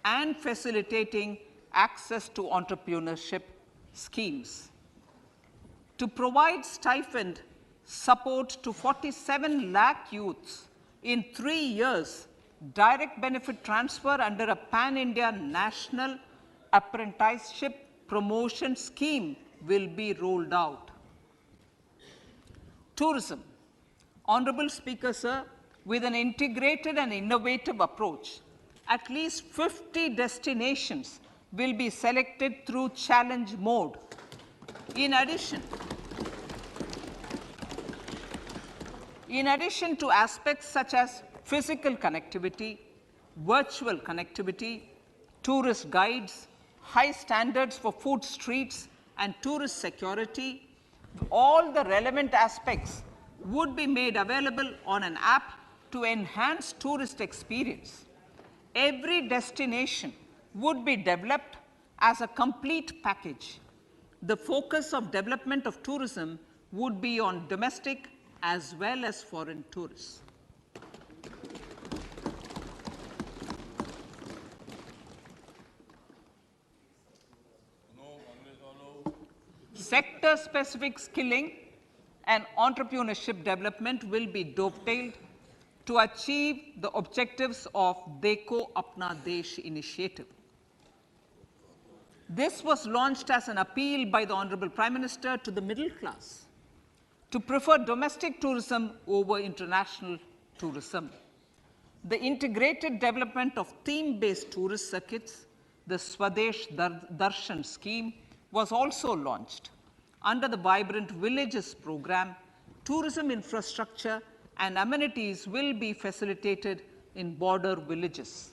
Speaker 3: and facilitating access to entrepreneurship schemes. To provide stipend support to 47 lakh youths in 3 years, direct benefit transfer under a pan-India national apprenticeship promotion scheme will be rolled out. Tourism. Honorable Speaker, sir, with an integrated and innovative approach, at least 50 destinations will be selected through challenge mode. In addition to aspects such as physical connectivity, virtual connectivity, tourist guides, high standards for food streets, and tourist security, all the relevant aspects would be made available on an app to enhance tourist experience. Every destination would be developed as a complete package. The focus of development of tourism would be on domestic as well as foreign tourists. Sector-specific skilling and entrepreneurship development will be dovetailed to achieve the objectives of Dekho Apna Desh initiative. This was launched as an appeal by the Honorable Prime Minister to the middle class to prefer domestic tourism over international tourism. The integrated development of theme-based tourist circuits, the Swadesh Darshan scheme, was also launched. Under the Vibrant Villages program, tourism infrastructure and amenities will be facilitated in border villages.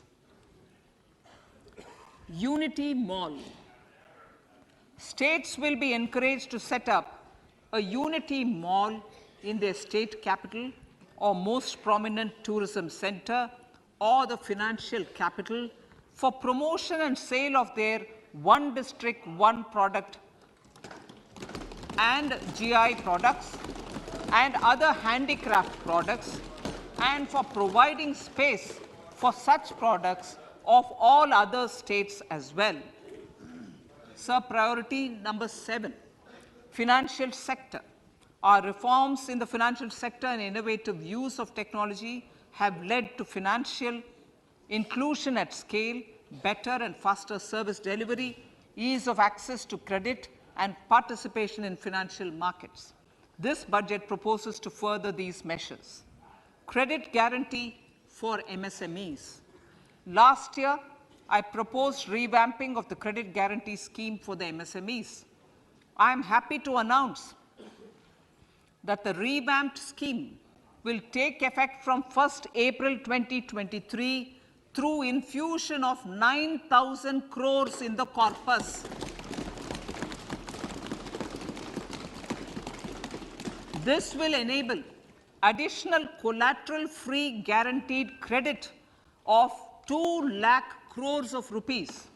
Speaker 3: Unity Mall. States will be encouraged to set up a Unity Mall in their state capital or most prominent tourism center or the financial capital for promotion and sale of their one district, one product and GI products and other handicraft products, and for providing space for such products of all other states as well. Sir, priority number 7, financial sector. Our reforms in the financial sector and innovative use of technology have led to financial inclusion at scale, better and faster service delivery, ease of access to credit, and participation in financial markets. This budget proposes to further these measures. Credit guarantee for MSMEs. Last year, I proposed revamping of the credit guarantee scheme for the MSMEs. I am happy to announce that the revamped scheme will take effect from 1st April 2023 through infusion of 9,000 crores in the corpus. This will enable additional collateral-free guaranteed credit of 2 lakh crores of rupees.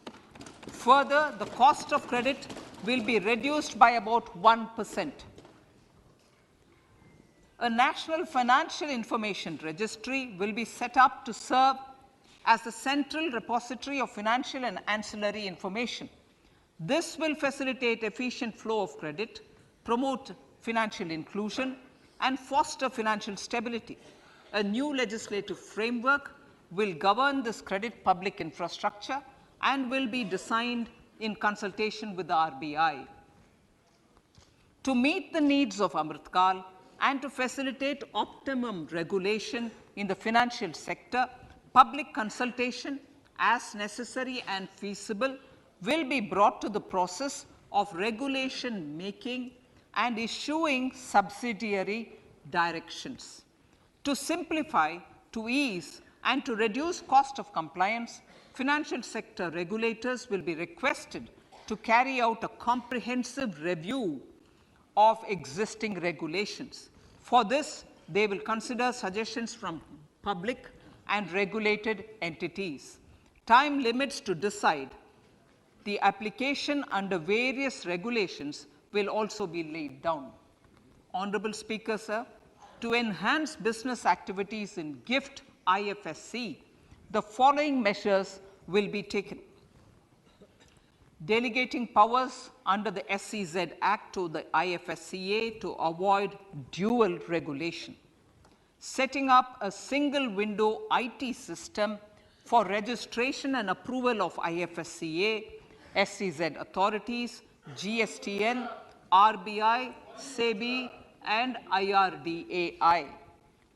Speaker 3: Further, the cost of credit will be reduced by about 1%. A national financial information registry will be set up to serve as the central repository of financial and ancillary information. This will facilitate efficient flow of credit, promote financial inclusion, and foster financial stability. A new legislative framework will govern this credit public infrastructure and will be designed in consultation with the RBI. To meet the needs of Amritkal and to facilitate optimum regulation in the financial sector, public consultation, as necessary and feasible, will be brought to the process of regulation making and issuing subsidiary directions. To simplify, to ease, and to reduce cost of compliance, financial sector regulators will be requested to carry out a comprehensive review of existing regulations. For this, they will consider suggestions from public and regulated entities. Time limits to decide the application under various regulations will also be laid down. Honorable Speaker, sir, to enhance business activities in GIFT IFSC, the following measures will be taken. Delegating powers under the SEZ Act to the IFSCA to avoid dual regulation. Setting up a single window IT system for registration and approval of IFSCA, SEZ authorities, GSTN, RBI, SEBI, and IRDAI.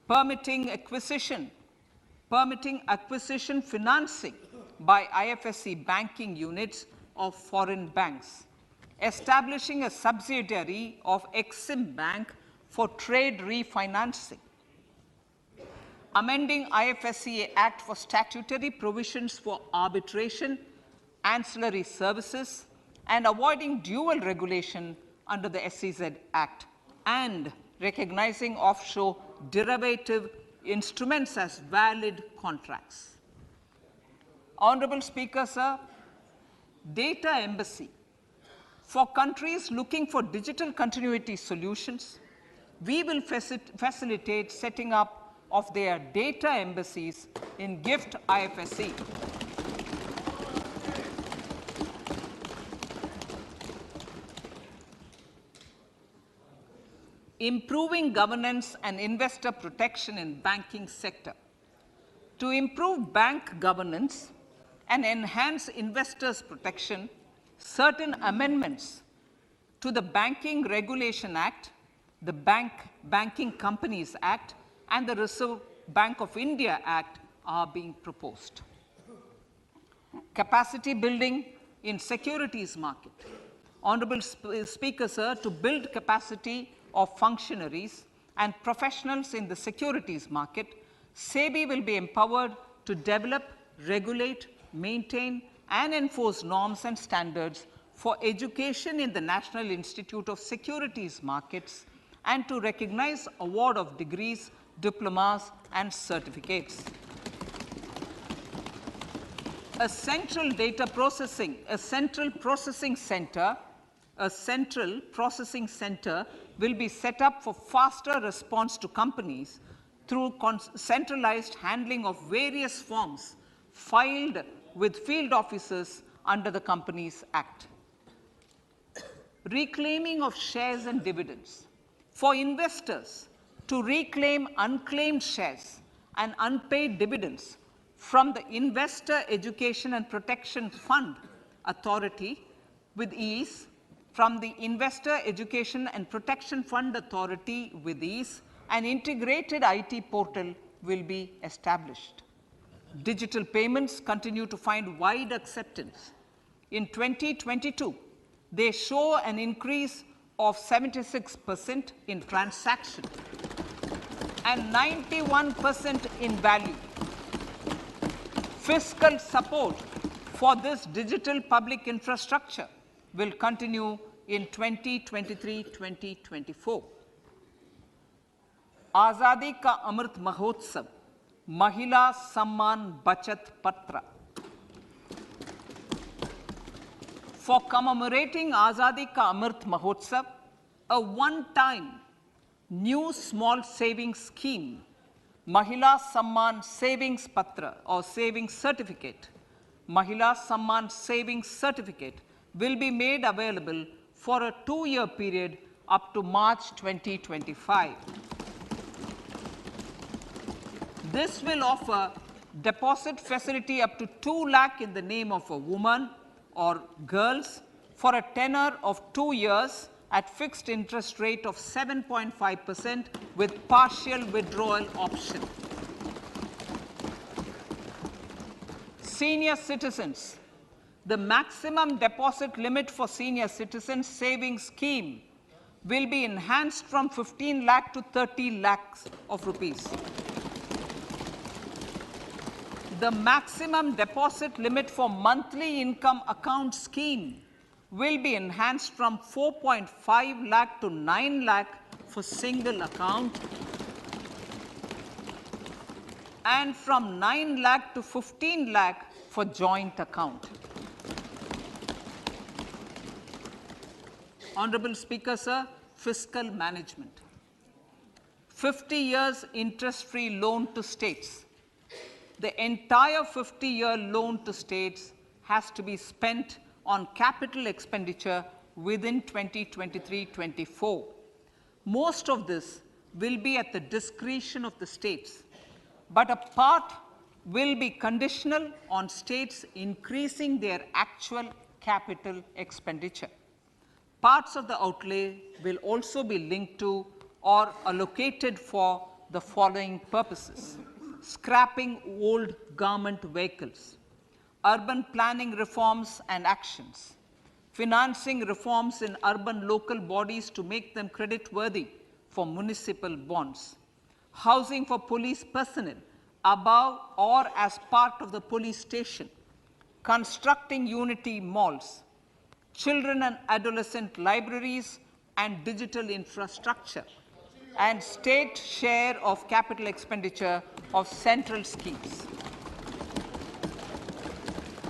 Speaker 3: Permitting acquisition financing by IFSC banking units of foreign banks. Establishing a subsidiary of Exim Bank for trade refinancing. Amending IFSCA Act for statutory provisions for arbitration, ancillary services, and avoiding dual regulation under the SEZ Act, and recognizing offshore derivative instruments as valid contracts. Honorable Speaker, sir, data embassy. For countries looking for digital continuity solutions, we will facilitate setting up of their data embassies in GIFT IFSC. Improving governance and investor protection in banking sector. To improve bank governance and enhance investors' protection, certain amendments to the Banking Regulation Act, the Banking Companies Act, and the Reserve Bank of India Act are being proposed. Capacity building in securities market. Honorable Speaker, sir, to build capacity of functionaries and professionals in the securities market, SEBI will be empowered to develop, regulate, maintain, and enforce norms and standards for education in the National Institute of Securities Markets and to recognize award of degrees, diplomas, and certificates. A central processing center will be set up for faster response to companies through centralized handling of various forms filed with field officers under the Companies Act. Reclaiming of shares and dividends. For investors to reclaim unclaimed shares and unpaid dividends from the Investor Education and Protection Fund Authority with ease, from the Investor Education and Protection Fund Authority with ease, an integrated IT portal will be established. Digital payments continue to find wide acceptance. In 2022, they show an increase of 76% in transaction and 91% in value. Fiscal support for this digital public infrastructure will continue in 2023-2024. Azadi Ka Amrit Mahotsav, Mahila Samman Bachat Patra. For commemorating Azadi Ka Amrit Mahotsav, a one-time new small savings scheme, Mahila Samman Savings Patra or Savings Certificate, Mahila Samman Savings Certificate will be made available for a 2-year period up to March 2025. This will offer deposit facility up to 2 lakh in the name of a woman or girls for a tenure of 2 years at fixed interest rate of 7.5% with partial withdrawal option. Senior citizens. The maximum deposit limit for senior citizens savings scheme will be enhanced from 15 lakh to 30 lakhs of rupees. The maximum deposit limit for monthly income account scheme will be enhanced from 4.5 lakh to 9 lakh for single account and from 9 lakh to 15 lakh for joint account. Honorable Speaker, sir, fiscal management. 50 years interest-free loan to states. The entire 50-year loan to states has to be spent on capital expenditure within 2023-24. Most of this will be at the discretion of the states, but a part will be conditional on states increasing their actual capital expenditure. Parts of the outlay will also be linked to or allocated for the following purposes: scrapping old government vehicles, urban planning reforms and actions, financing reforms in urban local bodies to make them credit-worthy for municipal bonds, housing for police personnel above or as part of the police station, constructing unity malls, children and adolescent libraries and digital infrastructure, and state share of capital expenditure of central schemes.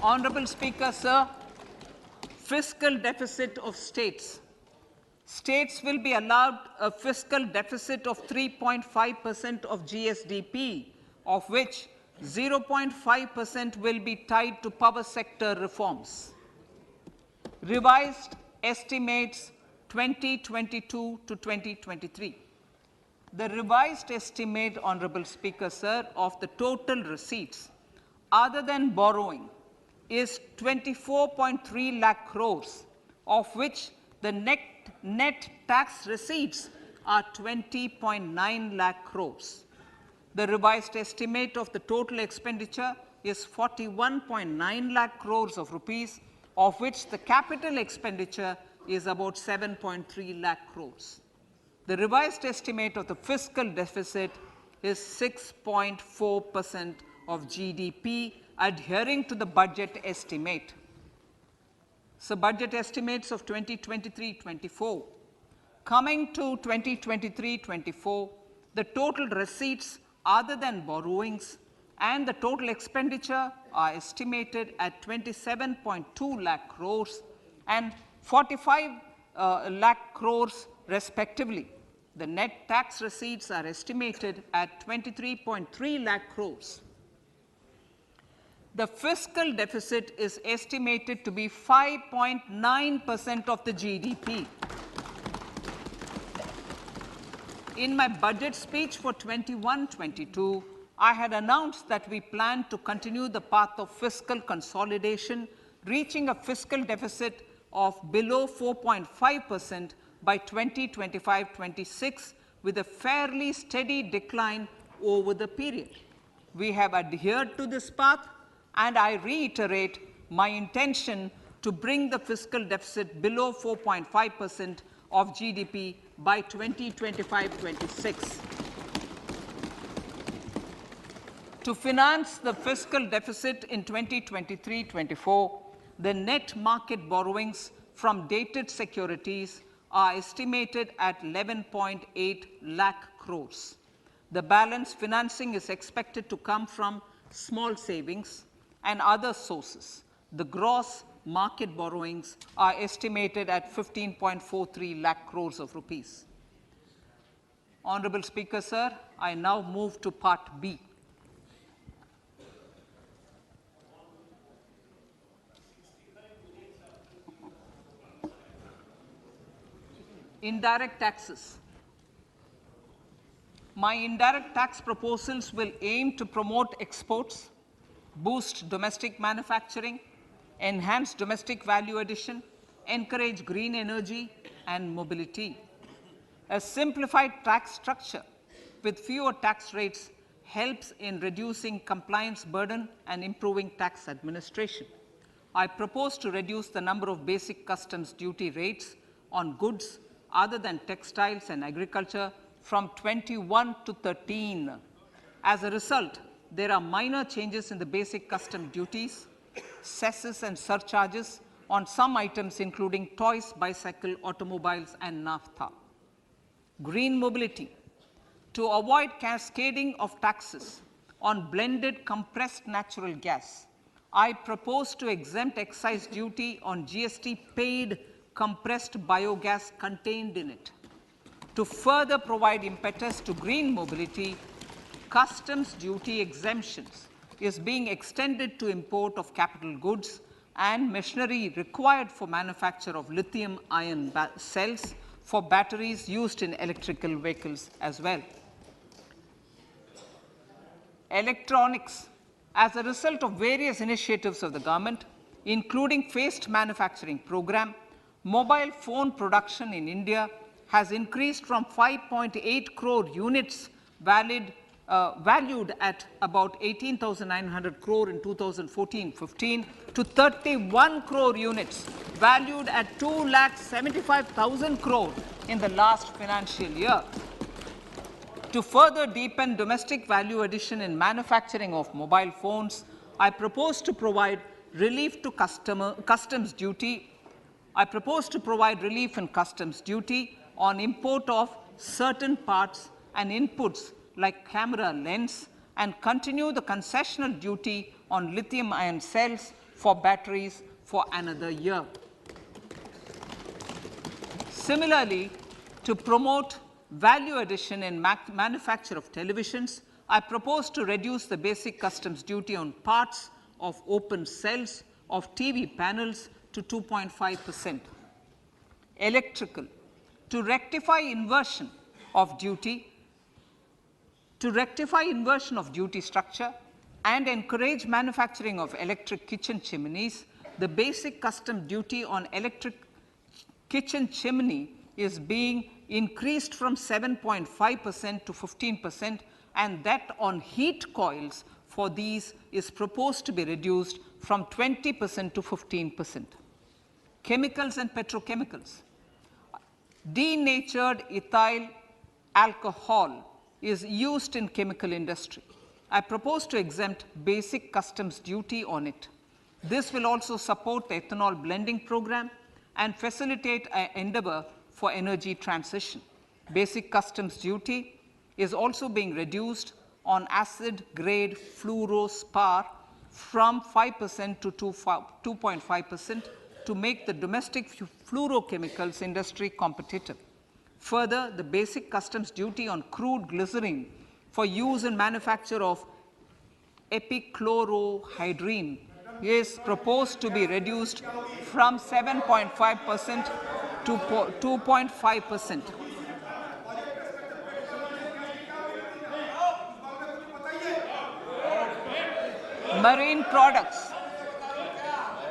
Speaker 3: Honorable Speaker, sir, fiscal deficit of states. States will be allowed a fiscal deficit of 3.5% of GSDP, of which 0.5% will be tied to power sector reforms. Revised estimates 2022 to 2023. The revised estimate, Honorable Speaker, sir, of the total receipts other than borrowing is 24.3 lakh crores, of which the net tax receipts are 20.9 lakh crores. The revised estimate of the total expenditure is 41.9 lakh crores of rupees, of which the capital expenditure is about 7.3 lakh crores. The revised estimate of the fiscal deficit is 6.4% of GDP, adhering to the budget estimate. So, budget estimates of 2023-24. Coming to 2023-24, the total receipts other than borrowings and the total expenditure are estimated at 27.2 lakh crores and 45 lakh crores respectively. The net tax receipts are estimated at 23.3 lakh crores. The fiscal deficit is estimated to be 5.9% of the GDP. In my budget speech for 21-22, I had announced that we plan to continue the path of fiscal consolidation, reaching a fiscal deficit of below 4.5% by 2025-26, with a fairly steady decline over the period. We have adhered to this path, and I reiterate my intention to bring the fiscal deficit below 4.5% of GDP by 2025-26. To finance the fiscal deficit in 2023-24, the net market borrowings from dated securities are estimated at 11.8 lakh crores. The balance financing is expected to come from small savings and other sources. The gross market borrowings are estimated at 15.43 lakh crores of rupees. Honorable Speaker, sir, I now move to Part B. Indirect taxes. My indirect tax proposals will aim to promote exports, boost domestic manufacturing, enhance domestic value addition, encourage green energy and mobility. A simplified tax structure with fewer tax rates helps in reducing compliance burden and improving tax administration. I propose to reduce the number of basic customs duty rates on goods other than textiles and agriculture from 21 to 13. As a result, there are minor changes in the basic custom duties, cesses and surcharges on some items including toys, bicycle, automobiles and naphtha. Green mobility. To avoid cascading of taxes on blended compressed natural gas, I propose to exempt excise duty on GST paid compressed biogas contained in it. To further provide impetus to green mobility, customs duty exemptions is being extended to import of capital goods and machinery required for manufacture of lithium-ion cells for batteries used in electrical vehicles as well. Electronics. As a result of various initiatives of the government, including phased manufacturing program, mobile phone production in India has increased from 5.8 crore units valued at about 18,900 crore in 2014-15 to 31 crore units valued at 2,75,000 crore in the last financial year. To further deepen domestic value addition in manufacturing of mobile phones, I propose to provide relief to customs duty. I propose to provide relief in customs duty on import of certain parts and inputs like camera lens and continue the concessional duty on lithium-ion cells for batteries for another year. Similarly, to promote value addition in manufacture of televisions, I propose to reduce the basic customs duty on parts of open cells of TV panels to 2.5%. Electrical. To rectify inversion of duty, structure and encourage manufacturing of electric kitchen chimneys, the basic custom duty on electric kitchen chimney is being increased from 7.5% to 15% and that on heat coils for these is proposed to be reduced from 20% to 15%. Chemicals and petrochemicals. Denatured ethyl alcohol is used in chemical industry. I propose to exempt basic customs duty on it. This will also support the ethanol blending program and facilitate an endeavor for energy transition. Basic customs duty is also being reduced on acid grade fluorospar from 5% to 2.5% to make the domestic fluorochemicals industry competitive. Further, the basic customs duty on crude glycerine for use in manufacture of epichlorohydrin is proposed to be reduced from 7.5% to 2.5%. Marine products.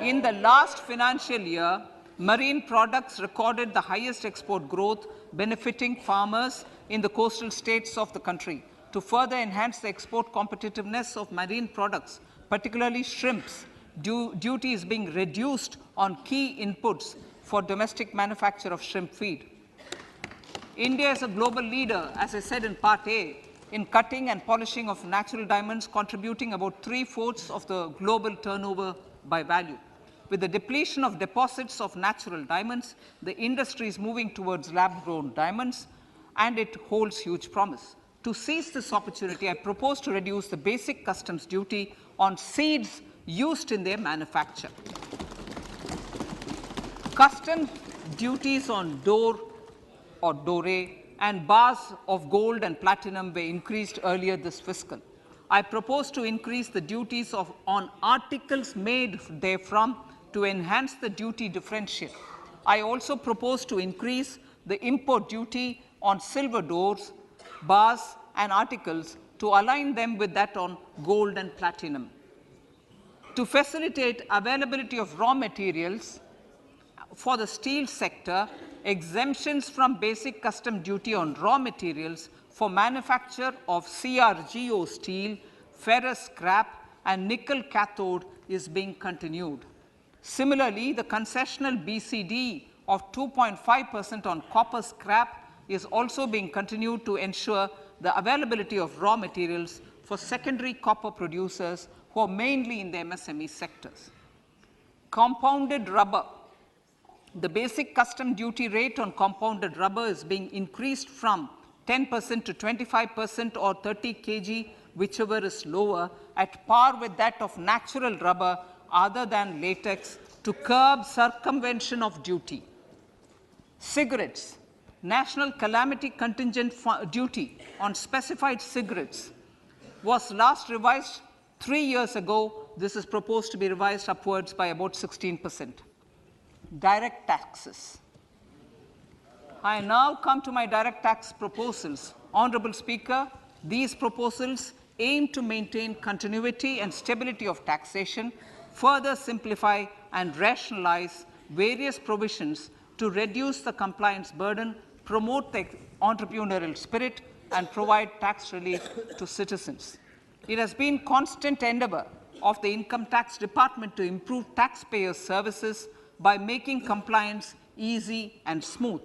Speaker 3: In the last financial year, marine products recorded the highest export growth, benefiting farmers in the coastal states of the country. To further enhance the export competitiveness of marine products, particularly shrimps, duty is being reduced on key inputs for domestic manufacture of shrimp feed. India is a global leader, as I said in Part A, in cutting and polishing of natural diamonds, contributing about 3/4 of the global turnover by value. With the depletion of deposits of natural diamonds, the industry is moving towards lab-grown diamonds, and it holds huge promise. To seize this opportunity, I propose to reduce the basic customs duty on seeds used in their manufacture. Customs duties on door or doré and bars of gold and platinum were increased earlier this fiscal. I propose to increase the duties on articles made therefrom to enhance the duty differential. I also propose to increase the import duty on silver doors, bars, and articles to align them with that on gold and platinum. To facilitate availability of raw materials for the steel sector, exemptions from basic custom duty on raw materials for manufacture of CRGO steel, ferrous scrap, and nickel cathode is being continued. Similarly, the concessional BCD of 2.5% on copper scrap is also being continued to ensure the availability of raw materials for secondary copper producers who are mainly in the MSME sectors. Compounded rubber. The basic custom duty rate on compounded rubber is being increased from 10% to 25% or 30 kg, whichever is lower, at par with that of natural rubber other than latex, to curb circumvention of duty. Cigarettes. National calamity contingent duty on specified cigarettes was last revised 3 years ago. This is proposed to be revised upwards by about 16%. Direct taxes. I now come to my direct tax proposals. Honorable Speaker, these proposals aim to maintain continuity and stability of taxation, further simplify and rationalize various provisions to reduce the compliance burden, promote the entrepreneurial spirit, and provide tax relief to citizens. It has been constant endeavor of the Income Tax Department to improve taxpayers' services by making compliance easy and smooth.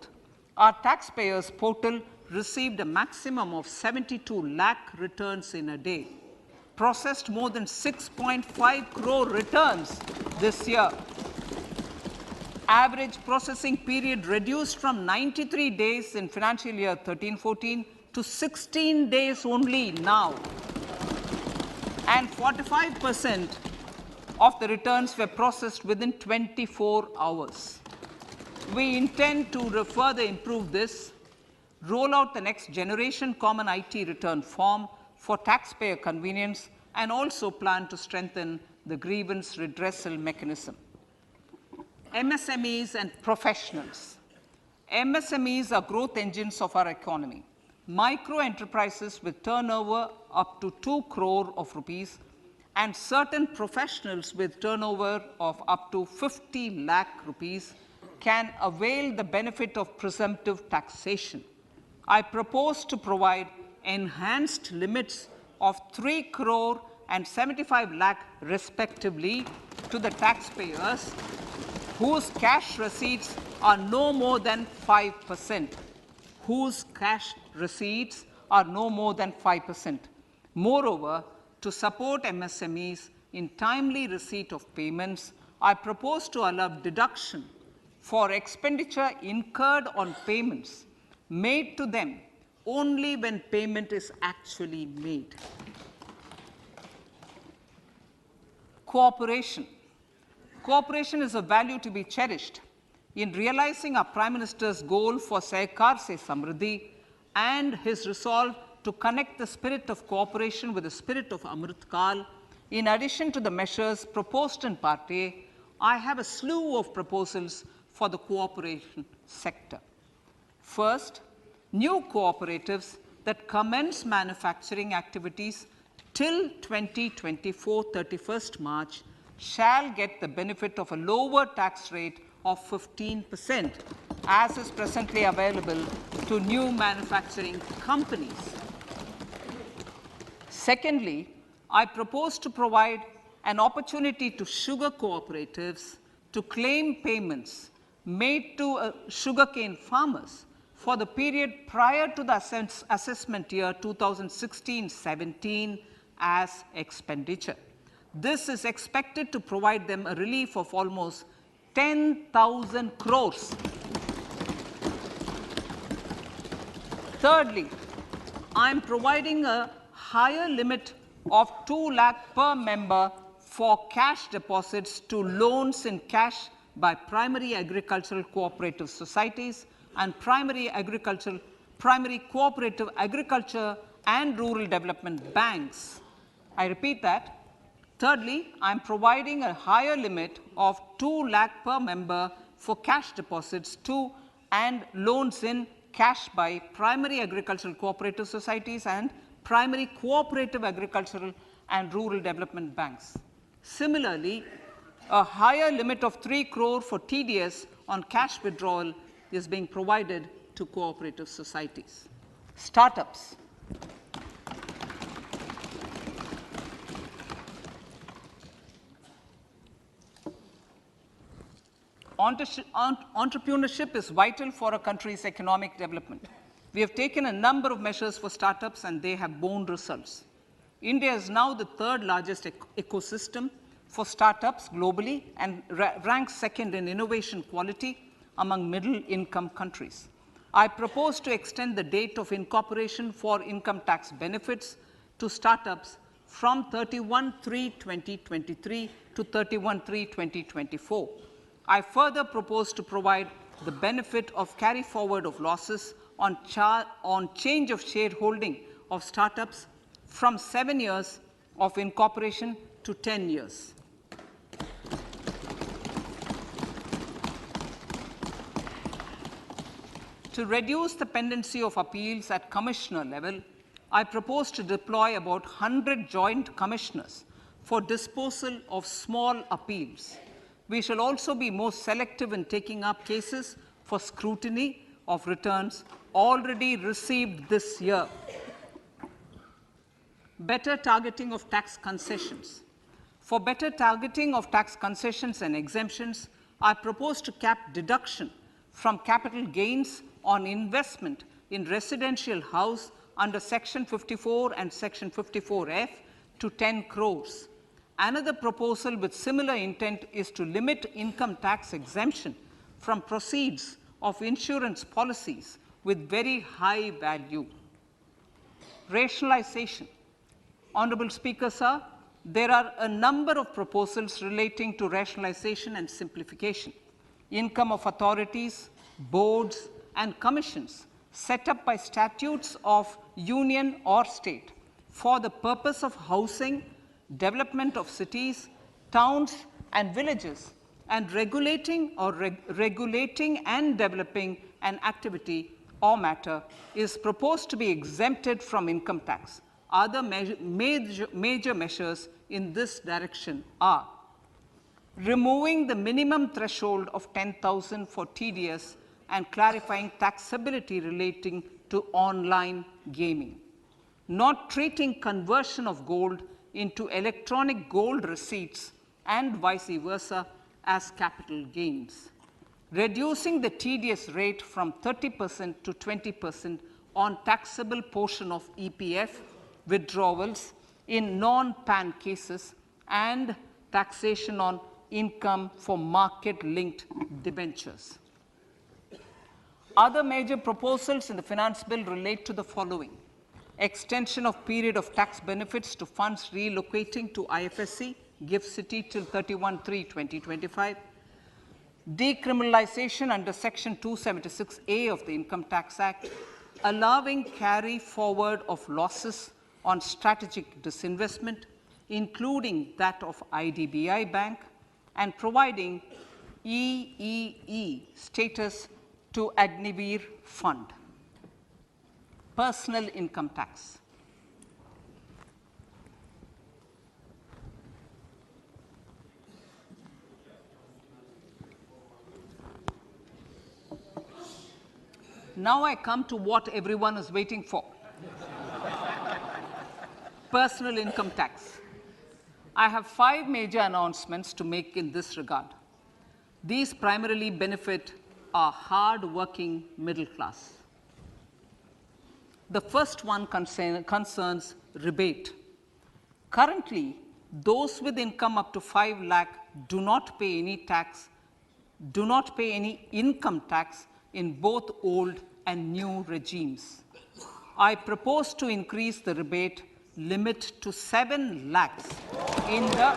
Speaker 3: Our taxpayers portal received a maximum of 72 lakh returns in a day, processed more than 6.5 crore returns this year. Average processing period reduced from 93 days in financial year 13-14 to 16 days only now. And 45% of the returns were processed within 24 hours. We intend to further improve this, roll out the next generation common IT return form for taxpayer convenience, and also plan to strengthen the grievance redressal mechanism. MSMEs and professionals. MSMEs are growth engines of our economy. Micro enterprises with turnover up to 2 crore of rupees and certain professionals with turnover of up to 50 lakh rupees can avail the benefit of presumptive taxation. I propose to provide enhanced limits of 3 crore and 75 lakh respectively to the taxpayers whose cash receipts are no more than 5%. Whose cash receipts are no more than 5%. Moreover, to support MSMEs in timely receipt of payments, I propose to allow deduction for expenditure incurred on payments made to them only when payment is actually made. Cooperation. Cooperation is a value to be cherished. In realizing our Prime Minister's goal for Sehkar Se Samriddhi and his resolve to connect the spirit of cooperation with the spirit of Amrit Kal, in addition to the measures proposed in Part A, I have a slew of proposals for the cooperation sector. First, new cooperatives that commence manufacturing activities till 2024, 31st March, shall get the benefit of a lower tax rate of 15%, as is presently available to new manufacturing companies. Secondly, I propose to provide an opportunity to sugar cooperatives to claim payments made to sugarcane farmers for the period prior to the assessment year 2016-17 as expenditure. This is expected to provide them a relief of almost 10,000 crores. Thirdly, I am providing a higher limit of 2 lakh per member for cash deposits to loans in cash by primary agricultural cooperative societies and primary cooperative agriculture and rural development banks. I repeat that. Thirdly, I am providing a higher limit of 2 lakh per member for cash deposits to and loans in cash by primary agricultural cooperative societies and primary cooperative agricultural and rural development banks. Similarly, a higher limit of 3 crore for TDS on cash withdrawal is being provided to cooperative societies. Startups. Entrepreneurship is vital for a country's economic development. We have taken a number of measures for startups and they have borne results. India is now the third largest ecosystem for startups globally and ranks second in innovation quality among middle-income countries. I propose to extend the date of incorporation for income tax benefits to startups from 31/3/2023 to 31/3/2024. I further propose to provide the benefit of carry forward of losses on change of shareholding of startups from 7 years of incorporation to 10 years. To reduce the pendency of appeals at commissioner level, I propose to deploy about 100 joint commissioners for disposal of small appeals. We shall also be more selective in taking up cases for scrutiny of returns already received this year. Better targeting of tax concessions. For better targeting of tax concessions and exemptions, I propose to cap deduction from capital gains on investment in residential house under Section 54 and Section 54F to 10 crores. Another proposal with similar intent is to limit income tax exemption from proceeds of insurance policies with very high value. Rationalization. Honorable Speaker, sir, there are a number of proposals relating to rationalization and simplification. Income of authorities, boards, and commissions set up by statutes of union or state for the purpose of housing, development of cities, towns, and villages, and regulating and developing an activity or matter is proposed to be exempted from income tax. Other major measures in this direction are removing the minimum threshold of 10,000 for TDS and clarifying taxability relating to online gaming. not treating conversion of gold into electronic gold receipts and vice versa as capital gains, reducing the TDS rate from 30% to 20% on taxable portion of EPF withdrawals in non-PAN cases, and taxation on income for market-linked debentures. Other major proposals in the finance bill relate to the following: extension of period of tax benefits to funds relocating to IFSC, GIFT City till 31/3/2025, decriminalization under Section 276A of the Income Tax Act, allowing carry forward of losses on strategic disinvestment, including that of IDBI Bank, and providing EEE status to Agniveer Fund. Personal income tax. Now I come to what everyone is waiting for. Personal income tax. I have 5 major announcements to make in this regard. These primarily benefit our hard-working middle class. The first one concerns rebate. Currently, those with income up to 5 lakh do not pay any income tax in both old and new regimes. I propose to increase the rebate limit to 7 lakhs in the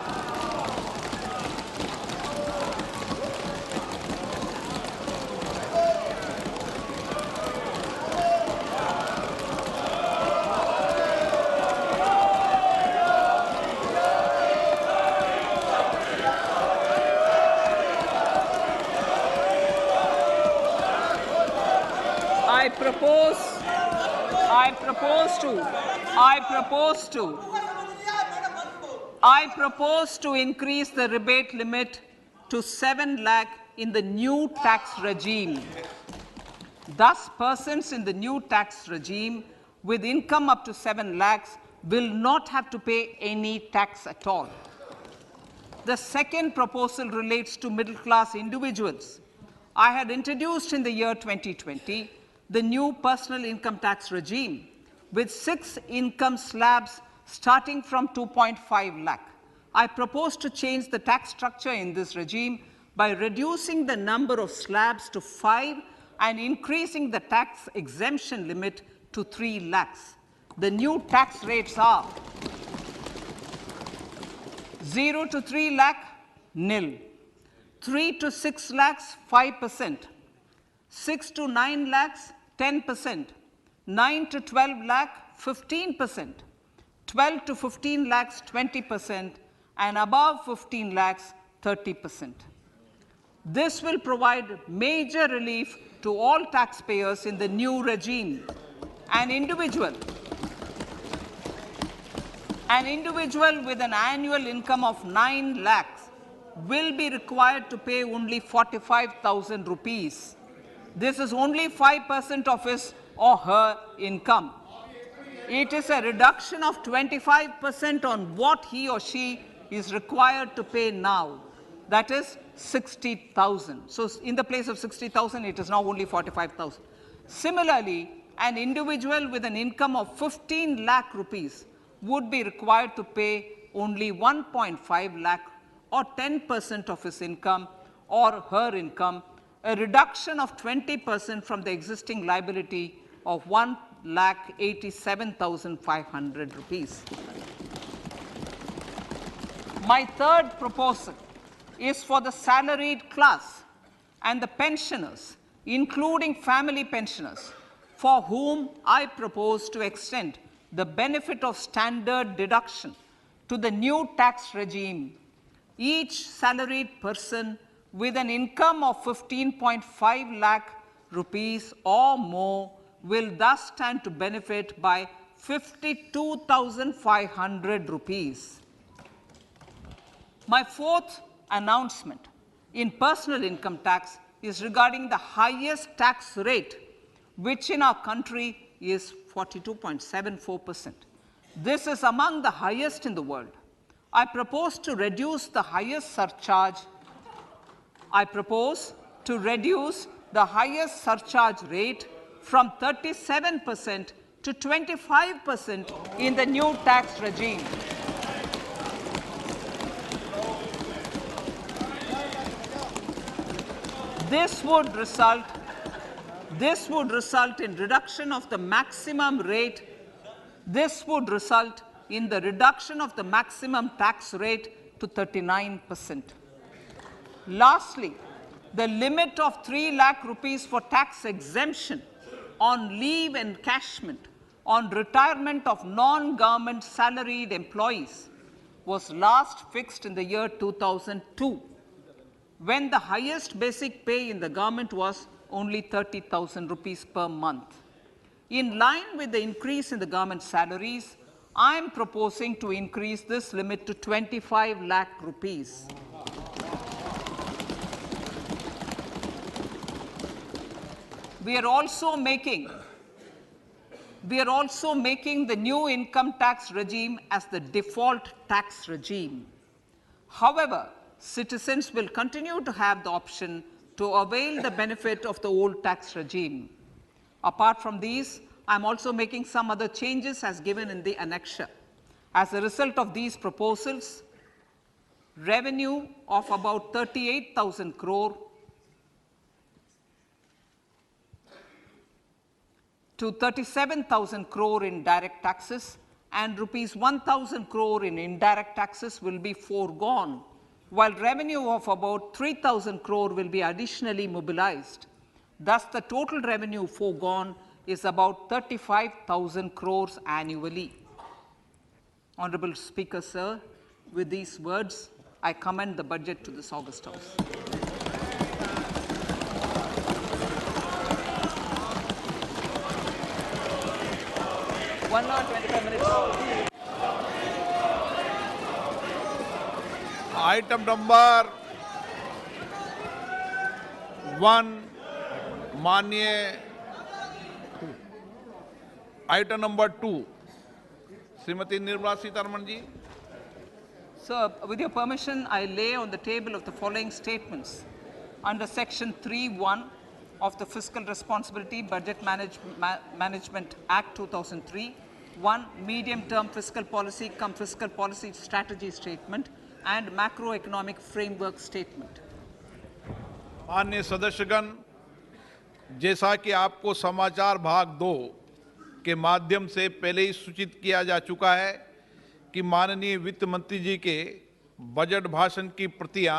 Speaker 3: I propose to increase the rebate limit to 7 lakh in the new tax regime. Thus, persons in the new tax regime with income up to 7 lakhs will not have to pay any tax at all. The second proposal relates to middle class individuals. I had introduced in the year 2020 the new personal income tax regime with 6 income slabs starting from 2.5 lakh. I propose to change the tax structure in this regime by reducing the number of slabs to 5 and increasing the tax exemption limit to 3 lakhs. The new tax rates are 0 to 3 lakh, nil; 3 to 6 lakhs, 5%; 6 to 9 lakhs, 10%; 9 to 12 lakh, 15%; 12 to 15 lakhs, 20%; and above 15 lakhs, 30%. This will provide major relief to all taxpayers in the new regime. An individual with an annual income of 9 lakhs will be required to pay only 45,000 rupees. This is only 5% of his or her income. It is a reduction of 25% on what he or she is required to pay now. That is 60,000. So in the place of 60,000, it is now only 45,000. Similarly, an individual with an income of 15 lakh rupees would be required to pay only 1.5 lakh or 10% of his income or her income, a reduction of 20% from the existing liability of 1,87,500 rupees. My third proposal is for the salaried class and the pensioners, including family pensioners, for whom I propose to extend the benefit of standard deduction to the new tax regime. Each salaried person with an income of 15.5 lakh rupees or more will thus stand to benefit by 52,500 rupees. My fourth announcement in personal income tax is regarding the highest tax rate, which in our country is 42.74%. This is among the highest in the world. I propose to reduce the highest surcharge rate from 37% to 25% in the new tax regime. This would result in reduction of the maximum rate. This would result in the reduction of the maximum tax rate to 39%. Lastly, the limit of 3 lakh rupees for tax exemption on leave encashment on retirement of non-government salaried employees was last fixed in the year 2002, when the highest basic pay in the government was only 30,000 rupees per month. In line with the increase in the government salaries, I am proposing to increase this limit to 25 lakh rupees. We are also making the new income tax regime as the default tax regime. However, citizens will continue to have the option to avail the benefit of the old tax regime. Apart from these, I am also making some other changes as given in the annexure. As a result of these proposals, revenue of about 38,000 crore to 37,000 crore in direct taxes and rupees 1,000 crore in indirect taxes will be foregone, while revenue of about 3,000 crore will be additionally mobilized. Thus, the total revenue foregone is about 35,000 crores annually. Honorable Speaker, sir, with these words, I commend the budget to this August House. One hour, 25 minutes.
Speaker 2: Item number 1 माननीय item number 2 Shrimati Nirmala Sitharaman ji.
Speaker 3: Sir, with your permission, I lay on the table of the following statements. Under Section 3(1) of the Fiscal Responsibility Budget Management Act 2003, 1. Medium-term fiscal policy cum fiscal policy strategy statement and macroeconomic framework statement.
Speaker 2: माननीय सदस्यगण, जैसा कि आपको समाचार भाग 2 के माध्यम से पहले ही सूचित किया जा चुका है कि माननीय वित्त मंत्री जी के बजट भाषण की प्रतियां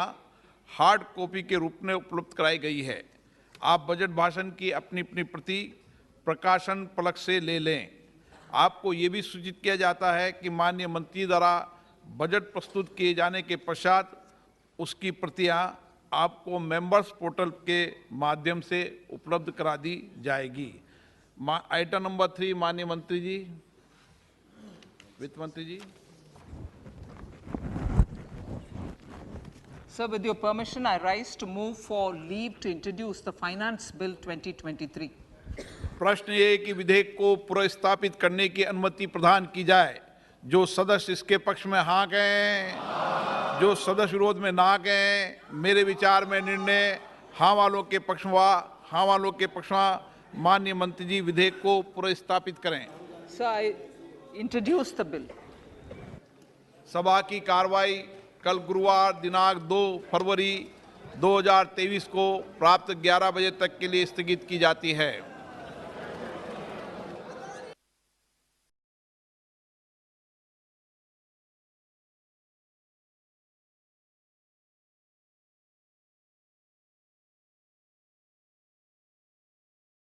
Speaker 2: हार्ड कॉपी के रूप में उपलब्ध कराई गई है. आप बजट भाषण की अपनी अपनी प्रति प्रकाशन पलक से ले लें. आपको ये भी सूचित किया जाता है कि माननीय मंत्री द्वारा बजट प्रस्तुत किए जाने के पश्चात उसकी प्रतियां आपको मेंबर्स पोर्टल के माध्यम से उपलब्ध करा दी जाएगी. आइटम नंबर 3 माननीय मंत्री जी, वित्त मंत्री जी.
Speaker 3: Sir, with your permission, I rise to move for leave to introduce the Finance Bill 2023.
Speaker 2: प्रश्न ये है कि विधेयक को पुनर्स्थापित करने की अनुमति प्रदान की जाए. जो सदस्य इसके पक्ष में हाँ कहें, जो सदस्य विरोध में ना कहें. मेरे विचार में निर्णय हाँ वालों के पक्ष में, हाँ वालों के पक्ष में. माननीय मंत्री जी विधेयक को पुनर्स्थापित करें.
Speaker 3: Sir, I introduce the bill.
Speaker 2: सभा की कार्रवाई कल गुरुवार दिनांक 2 फरवरी 2023 को प्राप्त 11 बजे तक के लिए स्थगित की जाती है.